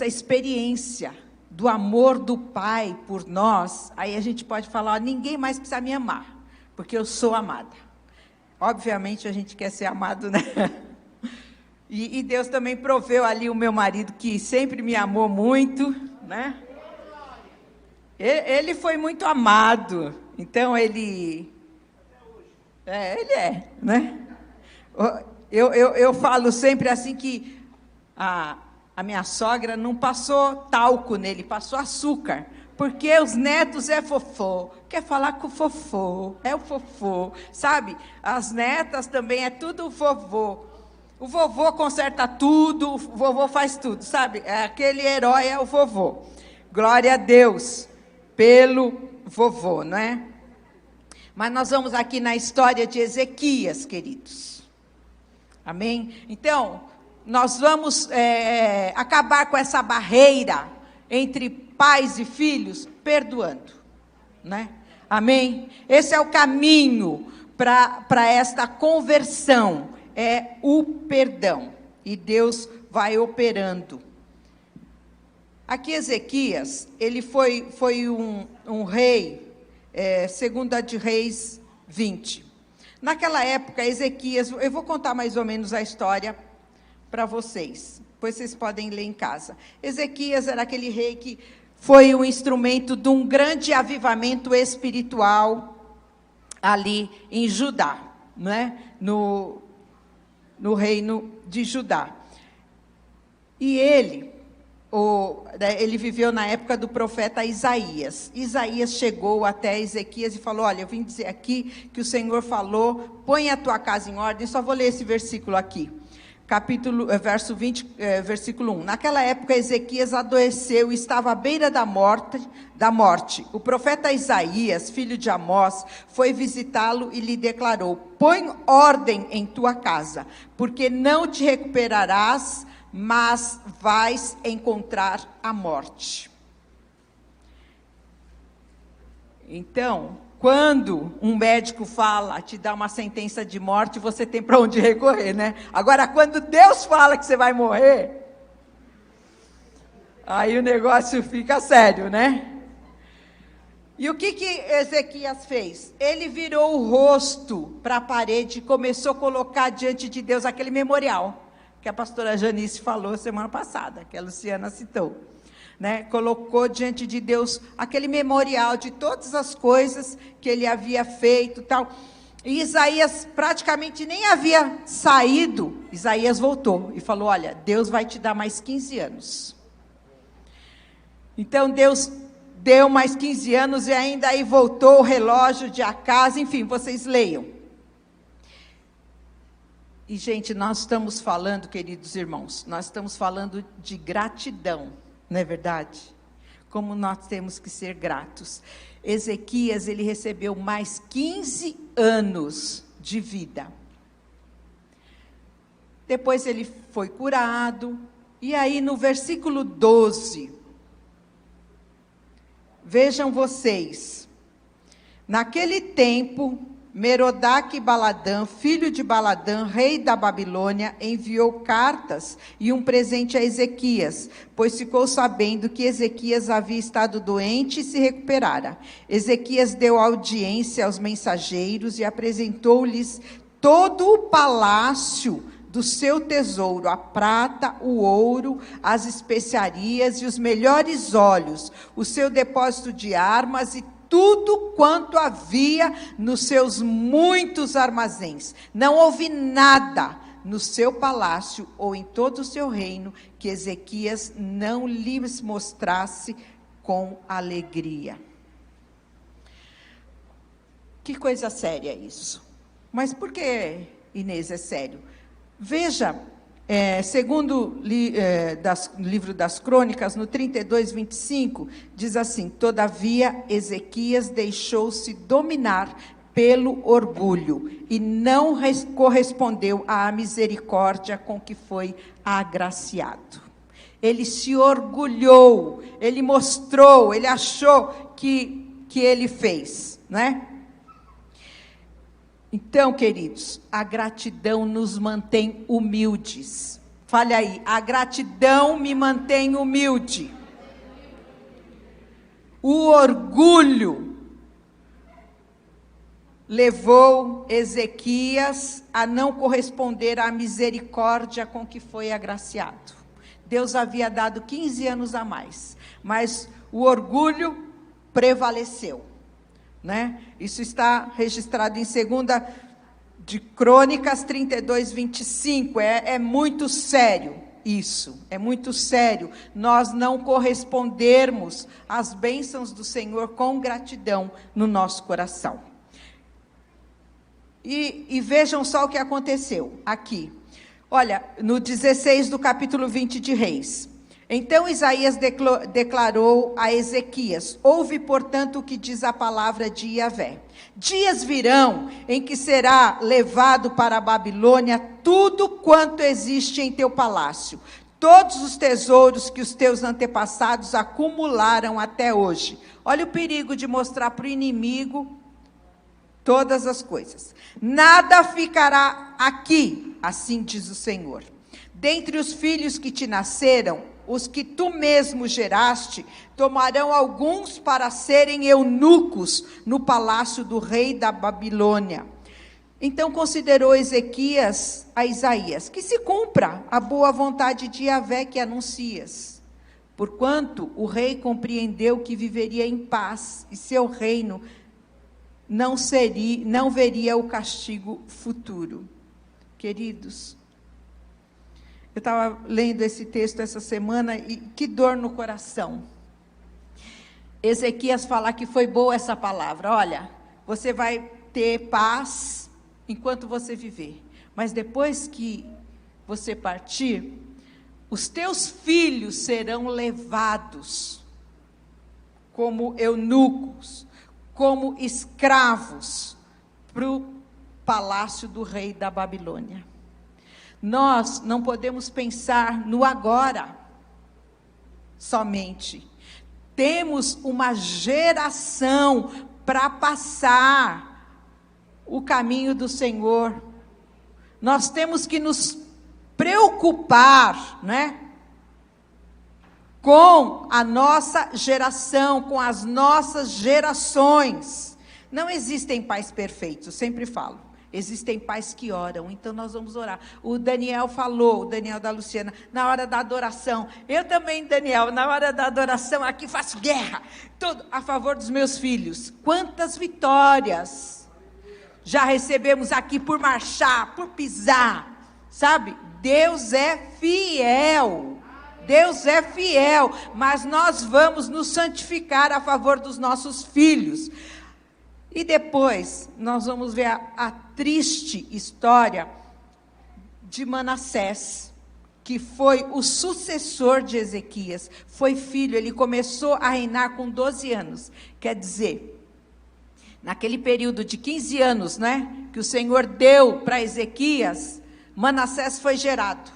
Speaker 1: experiência do amor do Pai por nós, aí a gente pode falar, ninguém mais precisa me amar, porque eu sou amada. Obviamente a gente quer ser amado, né? E Deus também proveu ali o meu marido, que sempre me amou muito, né? Ele foi muito amado, então ele é, né? Eu falo sempre assim que a minha sogra não passou talco nele, passou açúcar, porque os netos é fofô, quer falar com o fofô, é o fofô, sabe? As netas também é tudo vovô. O vovô conserta tudo, o vovô faz tudo, sabe? Aquele herói é o vovô. Glória a Deus pelo vovô, não é? Mas nós vamos aqui na história de Ezequias, queridos. Amém? Então, nós vamos acabar com essa barreira entre pais e filhos, perdoando, né? Amém? Esse é o caminho para esta conversão, é o perdão, e Deus vai operando. Aqui Ezequias, ele foi um rei, segunda de Reis 20. Naquela época, Ezequias, eu vou contar mais ou menos a história para vocês, depois vocês podem ler em casa. Ezequias era aquele rei que foi um instrumento de um grande avivamento espiritual ali em Judá, né? No reino de Judá. E ele viveu na época do profeta Isaías. Isaías chegou até Ezequias e falou, olha, eu vim dizer aqui que o Senhor falou, põe a tua casa em ordem. Só vou ler esse versículo aqui. Verso 20, versículo 1. Naquela época, Ezequias adoeceu e estava à beira da morte. O profeta Isaías, filho de Amós, foi visitá-lo e lhe declarou, põe ordem em tua casa, porque não te recuperarás, mas vais encontrar a morte. Então, quando um médico fala, te dá uma sentença de morte, você tem para onde recorrer, né? Agora, quando Deus fala que você vai morrer, aí o negócio fica sério, né? E o que Ezequias fez? Ele virou o rosto para a parede e começou a colocar diante de Deus aquele memorial que a pastora Janice falou semana passada, que a Luciana citou, né? Colocou diante de Deus aquele memorial de todas as coisas que ele havia feito, tal. E Isaías praticamente nem havia saído. Isaías voltou e falou, olha, Deus vai te dar mais 15 anos. Então Deus deu mais 15 anos e ainda aí voltou o relógio de Acaz, enfim, vocês leiam. E, gente, nós estamos falando, queridos irmãos, nós estamos falando de gratidão, não é verdade? Como nós temos que ser gratos. Ezequias, ele recebeu mais 15 anos de vida. Depois ele foi curado, e aí no versículo 12, vejam vocês, naquele tempo, Merodach-Baladã, filho de Baladã, rei da Babilônia, enviou cartas e um presente a Ezequias, pois ficou sabendo que Ezequias havia estado doente e se recuperara. Ezequias deu audiência aos mensageiros e apresentou-lhes todo o palácio do seu tesouro, a prata, o ouro, as especiarias e os melhores óleos, o seu depósito de armas e tudo quanto havia nos seus muitos armazéns. Não houve nada no seu palácio ou em todo o seu reino que Ezequias não lhes mostrasse com alegria. Que coisa séria isso. Mas por que, Inês, é sério? Veja, segundo livro das Crônicas, no 32:25, diz assim: todavia Ezequias deixou-se dominar pelo orgulho e não correspondeu à misericórdia com que foi agraciado. Ele se orgulhou, ele mostrou, ele achou que ele fez, né? Então, queridos, a gratidão nos mantém humildes. Fale aí, a gratidão me mantém humilde. O orgulho levou Ezequias a não corresponder à misericórdia com que foi agraciado. Deus havia dado 15 anos a mais, mas o orgulho prevaleceu. Né? Isso está registrado em 2 de Crônicas 32:25. É muito sério isso, é muito sério nós não correspondermos às bênçãos do Senhor com gratidão no nosso coração. E vejam só o que aconteceu aqui. Olha, no 16 do capítulo 20 de Reis. Então Isaías declarou a Ezequias: ouve, portanto, o que diz a palavra de Yahvé. Dias virão em que será levado para a Babilônia tudo quanto existe em teu palácio, todos os tesouros que os teus antepassados acumularam até hoje. Olha o perigo de mostrar para o inimigo todas as coisas. Nada ficará aqui, assim diz o Senhor. Dentre os filhos que te nasceram, os que tu mesmo geraste, tomarão alguns para serem eunucos no palácio do rei da Babilônia. Então considerou Ezequias a Isaías: que se cumpra a boa vontade de Yahvé que anuncias. Porquanto o rei compreendeu que viveria em paz, e seu reino não veria o castigo futuro. Queridos, eu estava lendo esse texto essa semana e que dor no coração. Ezequias falar que foi boa essa palavra. Olha, você vai ter paz enquanto você viver. Mas depois que você partir, os teus filhos serão levados como eunucos, como escravos, para o palácio do rei da Babilônia. Nós não podemos pensar no agora somente. Temos uma geração para passar o caminho do Senhor. Nós temos que nos preocupar, né, com a nossa geração, com as nossas gerações. Não existem pais perfeitos, eu sempre falo. Existem pais que oram, então nós vamos orar. O Daniel falou, o Daniel da Luciana, na hora da adoração. Eu também, Daniel, na hora da adoração, aqui faço guerra, tudo a favor dos meus filhos. Quantas vitórias já recebemos aqui por marchar, por pisar, sabe? Deus é fiel. Deus é fiel, mas nós vamos nos santificar a favor dos nossos filhos. E depois, nós vamos ver a triste história de Manassés, que foi o sucessor de Ezequias. Foi filho, ele começou a reinar com 12 anos. Quer dizer, naquele período de 15 anos, né, que o Senhor deu para Ezequias, Manassés foi gerado.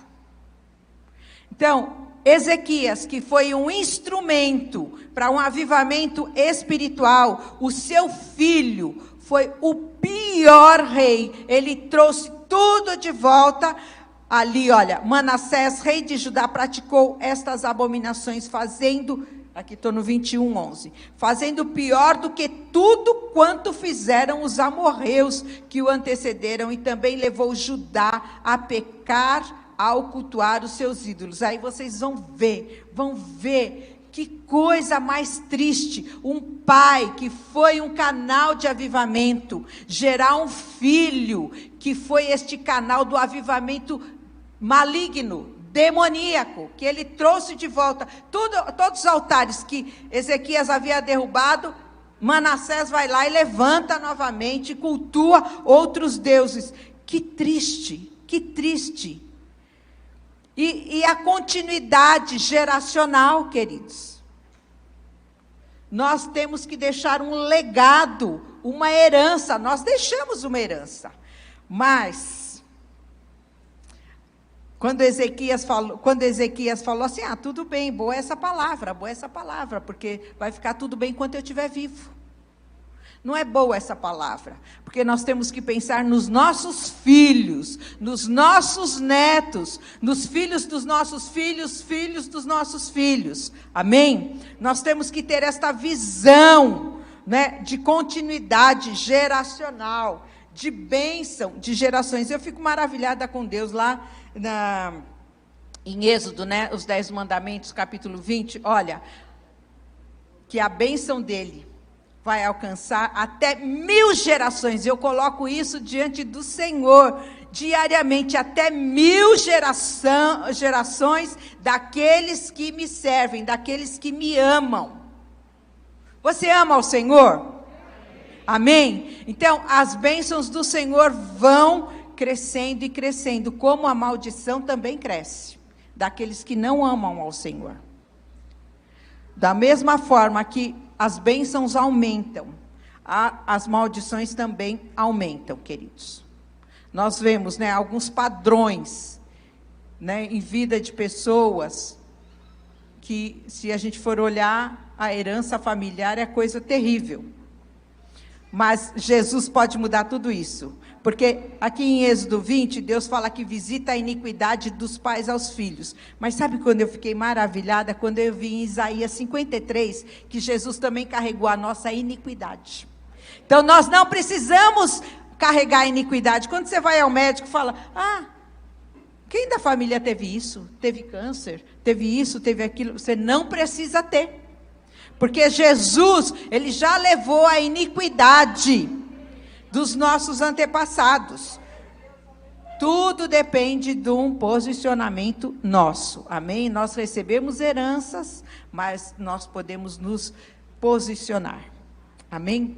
Speaker 1: Então, Ezequias, que foi um instrumento para um avivamento espiritual, o seu filho foi o pior rei. Ele trouxe tudo de volta. Ali, olha, Manassés, rei de Judá, praticou estas abominações, fazendo, aqui estou no 21:11, fazendo pior do que tudo quanto fizeram os amorreus que o antecederam, e também levou Judá a pecar ao cultuar os seus ídolos. Aí vocês vão ver que coisa mais triste, um pai que foi um canal de avivamento, gerar um filho que foi este canal do avivamento maligno, demoníaco, que ele trouxe de volta todos os altares que Ezequias havia derrubado. Manassés vai lá e levanta novamente, cultua outros deuses. Que triste, que triste. E a continuidade geracional, queridos. Nós temos que deixar um legado, uma herança. Nós deixamos uma herança. Mas, quando Ezequias falou assim, tudo bem, boa essa palavra, porque vai ficar tudo bem enquanto eu estiver vivo. Não é boa essa palavra, porque nós temos que pensar nos nossos filhos, nos nossos netos, nos filhos dos nossos filhos, filhos dos nossos filhos. Amém? Nós temos que ter esta visão, né, de continuidade geracional, de bênção de gerações. Eu fico maravilhada com Deus lá em Êxodo, né, os 10 mandamentos, capítulo 20, olha, que a bênção dele vai alcançar até 1000 gerações. Eu coloco isso diante do Senhor diariamente, até 1000 gerações daqueles que me servem, daqueles que me amam. Você ama o Senhor? Amém? Então, as bênçãos do Senhor vão crescendo e crescendo, como a maldição também cresce, daqueles que não amam ao Senhor. Da mesma forma que as bênçãos aumentam, as maldições também aumentam, queridos. Nós vemos, né, alguns padrões, né, em vida de pessoas, que se a gente for olhar, a herança familiar é coisa terrível. Mas Jesus pode mudar tudo isso. Porque aqui em Êxodo 20, Deus fala que visita a iniquidade dos pais aos filhos. Mas sabe quando eu fiquei maravilhada? Quando eu vi em Isaías 53, que Jesus também carregou a nossa iniquidade. Então nós não precisamos carregar a iniquidade. Quando você vai ao médico e fala, quem da família teve isso? Teve câncer? Teve isso? Teve aquilo? Você não precisa ter. Porque Jesus, ele já levou a iniquidade dos nossos antepassados. Tudo depende de um posicionamento nosso. Amém? Nós recebemos heranças, mas nós podemos nos posicionar. Amém?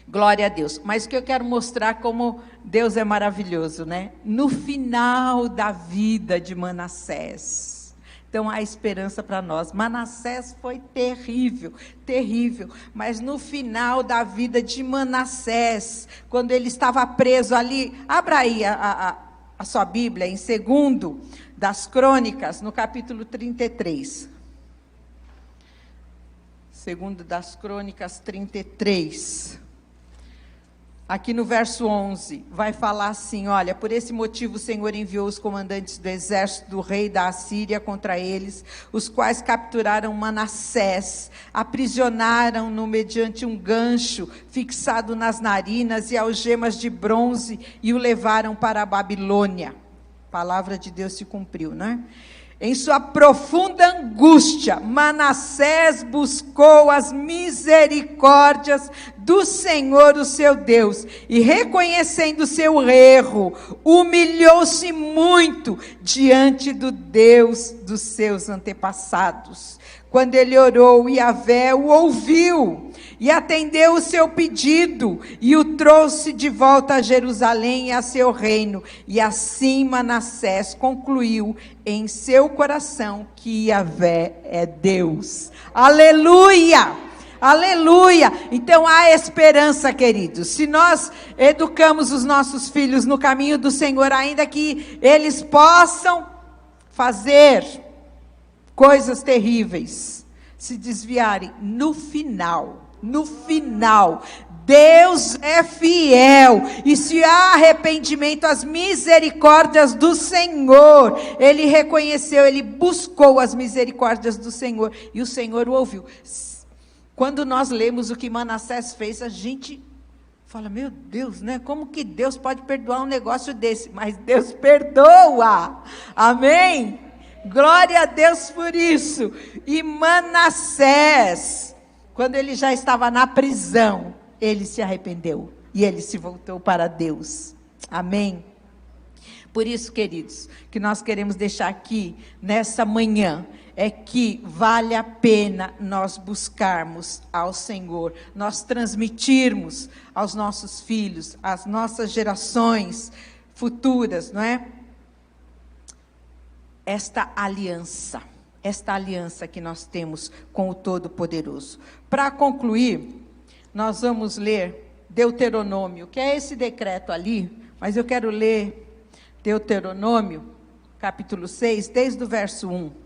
Speaker 1: Glória a Deus. Mas o que eu quero mostrar como Deus é maravilhoso, né? No final da vida de Manassés. Então, há esperança para nós. Manassés foi terrível, terrível. Mas no final da vida de Manassés, quando ele estava preso ali, abra aí a sua Bíblia, em 2 das Crônicas, no capítulo 33. 2 das Crônicas 33. Aqui no verso 11, vai falar assim, olha, por esse motivo o Senhor enviou os comandantes do exército do rei da Assíria contra eles, os quais capturaram Manassés, aprisionaram-no mediante um gancho fixado nas narinas e algemas de bronze e o levaram para a Babilônia. A palavra de Deus se cumpriu, né? Em sua profunda angústia, Manassés buscou as misericórdias do Senhor, o seu Deus, e reconhecendo seu erro, humilhou-se muito diante do Deus dos seus antepassados. Quando ele orou, Yahvé o ouviu e atendeu o seu pedido e o trouxe de volta a Jerusalém e a seu reino. E assim Manassés concluiu em seu coração que Yahvé é Deus. Aleluia! Aleluia! Então há esperança, queridos. Se nós educamos os nossos filhos no caminho do Senhor, ainda que eles possam fazer coisas terríveis, se desviarem, no final, Deus é fiel, e se há arrependimento, as misericórdias do Senhor, ele reconheceu, ele buscou as misericórdias do Senhor, e o Senhor o ouviu. Quando nós lemos o que Manassés fez, a gente fala, meu Deus, né? Como que Deus pode perdoar um negócio desse? Mas Deus perdoa, amém? Glória a Deus por isso. E Manassés, quando ele já estava na prisão, ele se arrependeu e ele se voltou para Deus. Amém? Por isso, queridos, que nós queremos deixar aqui nessa manhã é que vale a pena nós buscarmos ao Senhor, nós transmitirmos aos nossos filhos, às nossas gerações futuras, não é? Esta aliança que nós temos com o Todo-Poderoso. Para concluir, nós vamos ler Deuteronômio, que é esse decreto ali, mas eu quero ler Deuteronômio, capítulo 6, desde o verso 1.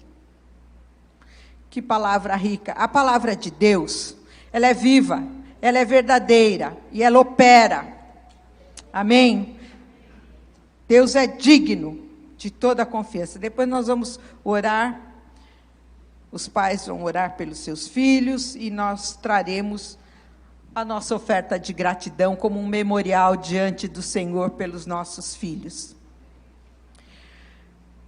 Speaker 1: Que palavra rica! A palavra de Deus, ela é viva, ela é verdadeira e ela opera. Amém? Deus é digno de toda a confiança. Depois nós vamos orar, os pais vão orar pelos seus filhos e nós traremos a nossa oferta de gratidão como um memorial diante do Senhor pelos nossos filhos.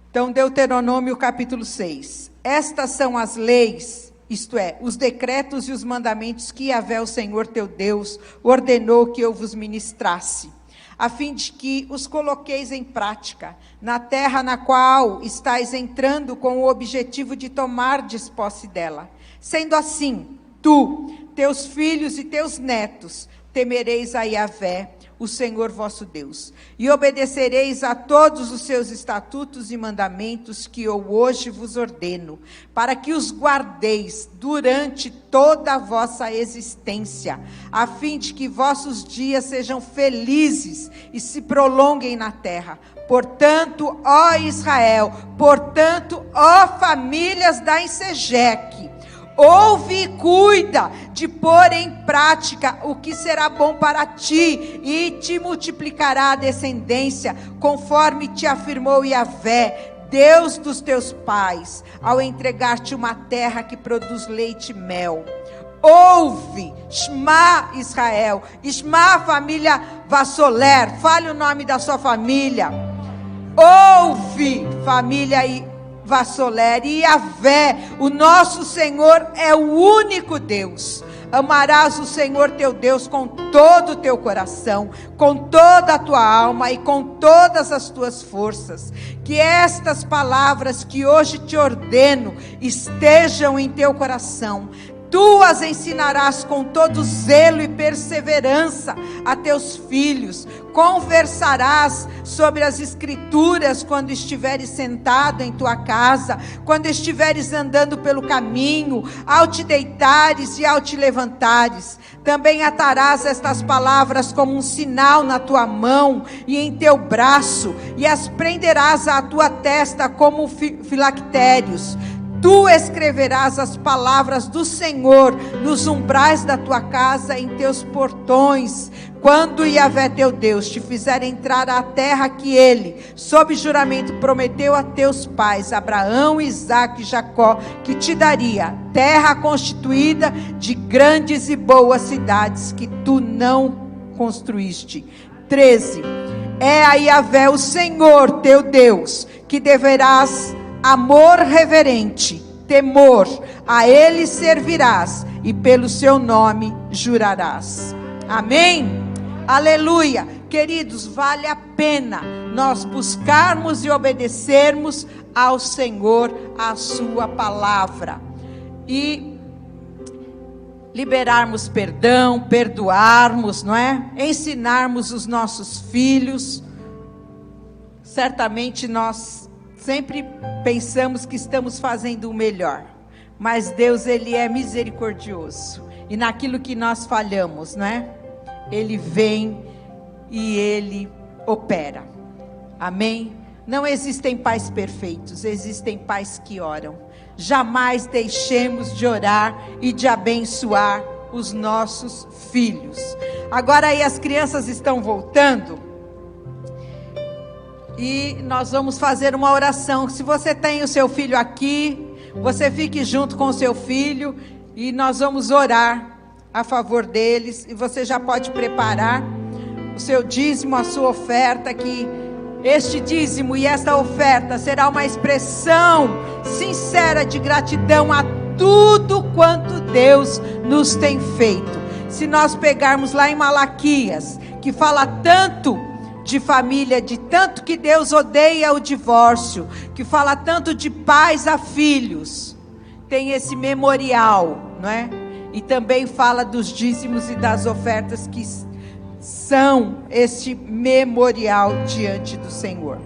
Speaker 1: Então, Deuteronômio capítulo 6. Estas são as leis, isto é, os decretos e os mandamentos que Yahvé, o Senhor teu Deus, ordenou que eu vos ministrasse, a fim de que os coloqueis em prática, na terra na qual estáis entrando com o objetivo de tomardes posse dela. Sendo assim, tu, teus filhos e teus netos, temereis a Yahvé, o Senhor vosso Deus, e obedecereis a todos os seus estatutos e mandamentos que eu hoje vos ordeno, para que os guardeis durante toda a vossa existência, a fim de que vossos dias sejam felizes e se prolonguem na terra. Portanto, ó Israel, portanto, ó famílias da Ensejeque, ouve e cuida de pôr em prática o que será bom para ti, e te multiplicará a descendência, conforme te afirmou Yahvé, Deus dos teus pais, ao entregar-te uma terra que produz leite e mel. Ouve, Shema Israel, Shema família Vassoler, fale o nome da sua família. Ouve, família Vassoler, e Yahvé, o nosso Senhor é o único Deus. Amarás o Senhor teu Deus com todo o teu coração, com toda a tua alma e com todas as tuas forças. Que estas palavras que hoje te ordeno estejam em teu coração. Tu as ensinarás com todo zelo e perseverança a teus filhos. Conversarás sobre as escrituras quando estiveres sentado em tua casa, quando estiveres andando pelo caminho, ao te deitares e ao te levantares. Também atarás estas palavras como um sinal na tua mão e em teu braço, e as prenderás à tua testa como filactérios. Tu escreverás as palavras do Senhor nos umbrais da tua casa, em teus portões, quando Yahvé teu Deus te fizer entrar à terra que ele, sob juramento, prometeu a teus pais, Abraão, Isaque e Jacó, que te daria, terra constituída de grandes e boas cidades que tu não construíste. 13. É a Yahvé, o Senhor teu Deus, que deverás amor reverente, temor, a ele servirás e pelo seu nome jurarás. Amém? Aleluia. Queridos, vale a pena nós buscarmos e obedecermos ao Senhor, a sua palavra, e liberarmos perdão, perdoarmos, não é? Ensinarmos os nossos filhos. Certamente nós sempre pensamos que estamos fazendo o melhor, mas Deus, ele é misericordioso, e naquilo que nós falhamos, né? Ele vem e Ele opera. Amém? Não existem pais perfeitos, existem pais que oram. Jamais deixemos de orar e de abençoar os nossos filhos. Agora aí as crianças estão voltando e nós vamos fazer uma oração. Se você tem o seu filho aqui, você fique junto com o seu filho e nós vamos orar a favor deles. E você já pode preparar o seu dízimo, a sua oferta, que este dízimo e esta oferta será uma expressão sincera de gratidão a tudo quanto Deus nos tem feito. Se nós pegarmos lá em Malaquias, que fala tanto de família, de tanto que Deus odeia o divórcio, que fala tanto de pais a filhos, tem esse memorial, não é? E também fala dos dízimos e das ofertas que são este memorial diante do Senhor.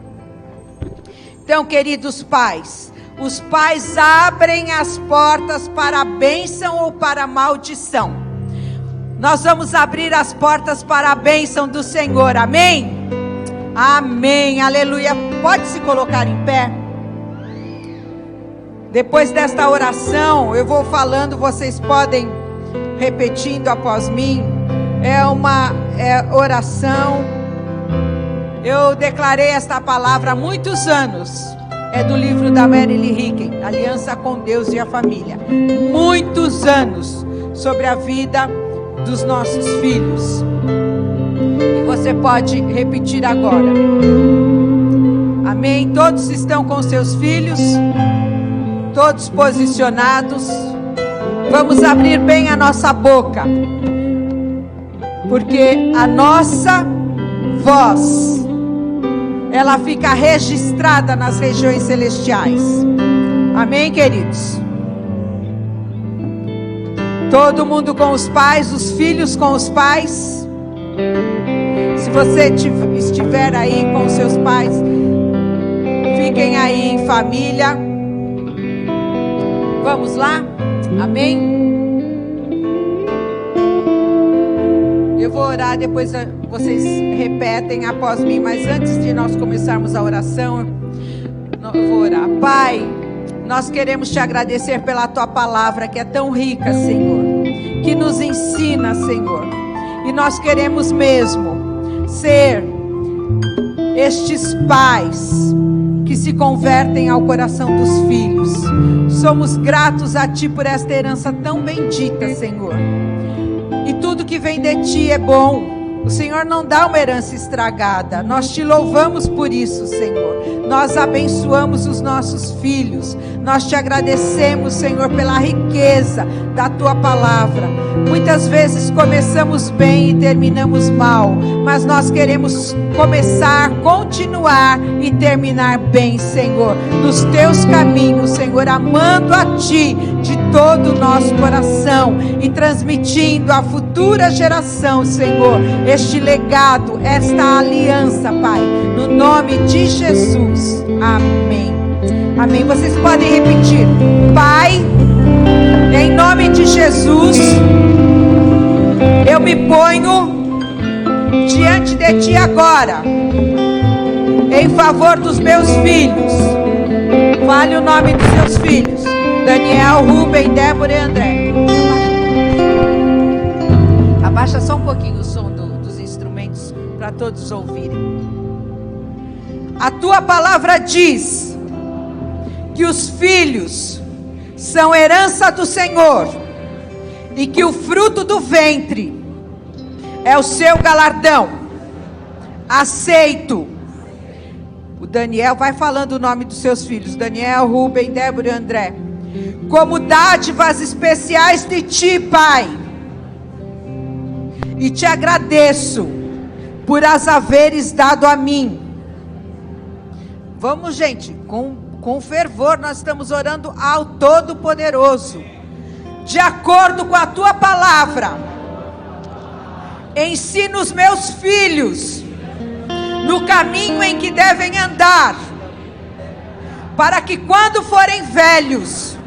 Speaker 1: Então, queridos pais, os pais abrem as portas para a bênção ou para a maldição. Nós vamos abrir as portas para a bênção do Senhor, amém? Amém, aleluia. Pode se colocar em pé. Depois desta oração, eu vou falando, vocês podem repetindo após mim. É uma oração. Eu declarei esta palavra há muitos anos. É do livro da Marilyn Hickey, Aliança com Deus e a Família. Muitos anos sobre a vida dos nossos filhos. E você pode repetir agora. Amém? Todos estão com seus filhos? Todos posicionados? Vamos abrir bem a nossa boca, porque a nossa voz, ela fica registrada nas regiões celestiais. Amém, queridos? Todo mundo com os pais, os filhos com os pais. Se você estiver aí com os seus pais, fiquem aí em família. Vamos lá? Amém? Eu vou orar, depois vocês repetem após mim, mas antes de nós começarmos a oração, eu vou orar. Pai, nós queremos te agradecer pela tua palavra, que é tão rica, Senhor, que nos ensina, Senhor, e nós queremos mesmo ser estes pais que se convertem ao coração dos filhos. Somos gratos a ti por esta herança tão bendita, Senhor. E tudo que vem de ti é bom. O Senhor não dá uma herança estragada. Nós te louvamos por isso, Senhor. Nós abençoamos os nossos filhos. Nós te agradecemos, Senhor, pela riqueza da tua palavra. Muitas vezes começamos bem e terminamos mal, mas nós queremos começar, continuar e terminar bem, Senhor, nos teus caminhos, Senhor, amando a ti de todo o nosso coração e transmitindo à futura geração, Senhor, este legado, esta aliança, Pai, no nome de Jesus. Amém. Amém. Vocês podem repetir. Pai, em nome de Jesus, eu me ponho diante de ti agora, em favor dos meus filhos. Fale o nome dos seus filhos: Daniel, Rubem, Débora e André. Abaixa só um pouquinho o som dos instrumentos para todos ouvirem. A tua palavra diz que os filhos são herança do Senhor e que o fruto do ventre é o seu galardão. Aceito. O Daniel vai falando o nome dos seus filhos: Daniel, Rubem, Débora e André, como dádivas especiais de ti, Pai. E te agradeço por as haveres dado a mim. Vamos, gente, com fervor, nós estamos orando ao Todo-Poderoso. De acordo com a tua palavra, ensina os meus filhos no caminho em que devem andar, para que quando forem velhos,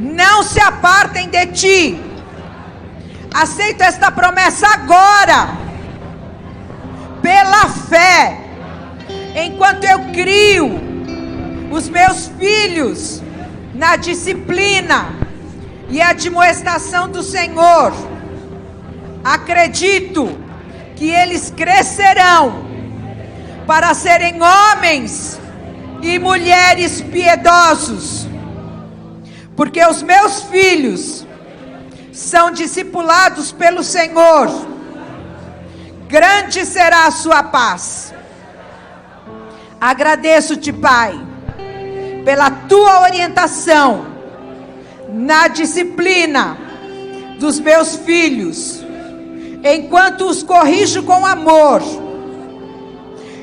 Speaker 1: não se apartem de ti. Aceito esta promessa agora, pela fé, enquanto eu crio os meus filhos na disciplina e admoestação do Senhor. Acredito que eles crescerão para serem homens e mulheres piedosos, porque os meus filhos são discipulados pelo Senhor. Grande será a sua paz. Agradeço-te, Pai, pela tua orientação na disciplina dos meus filhos, enquanto os corrijo com amor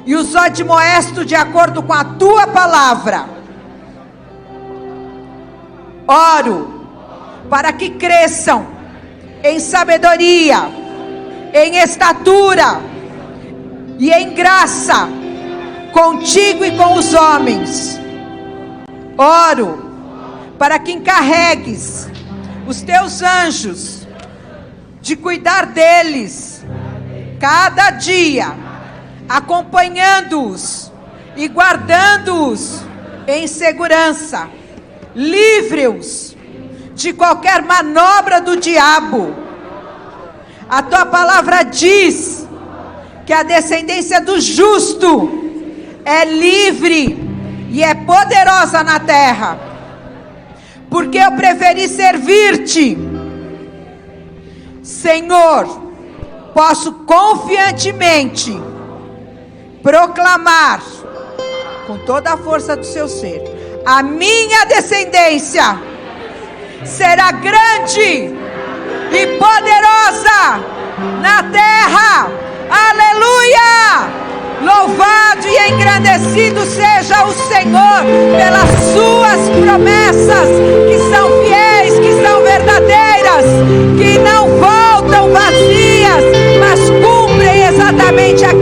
Speaker 1: e os admoesto de acordo com a tua palavra. Oro para que cresçam em sabedoria, em estatura e em graça contigo e com os homens. Oro para que encarregues os teus anjos de cuidar deles cada dia, acompanhando-os e guardando-os em segurança. Livre-os de qualquer manobra do diabo. A tua palavra diz que a descendência do justo é livre e é poderosa na terra, porque eu preferi servir-te. Senhor, posso confiantemente proclamar com toda a força do seu ser: a minha descendência será grande e poderosa na terra. Aleluia! Louvado e engrandecido seja o Senhor pelas suas promessas, que são fiéis, que são verdadeiras, que não voltam vazias, mas cumprem exatamente aquilo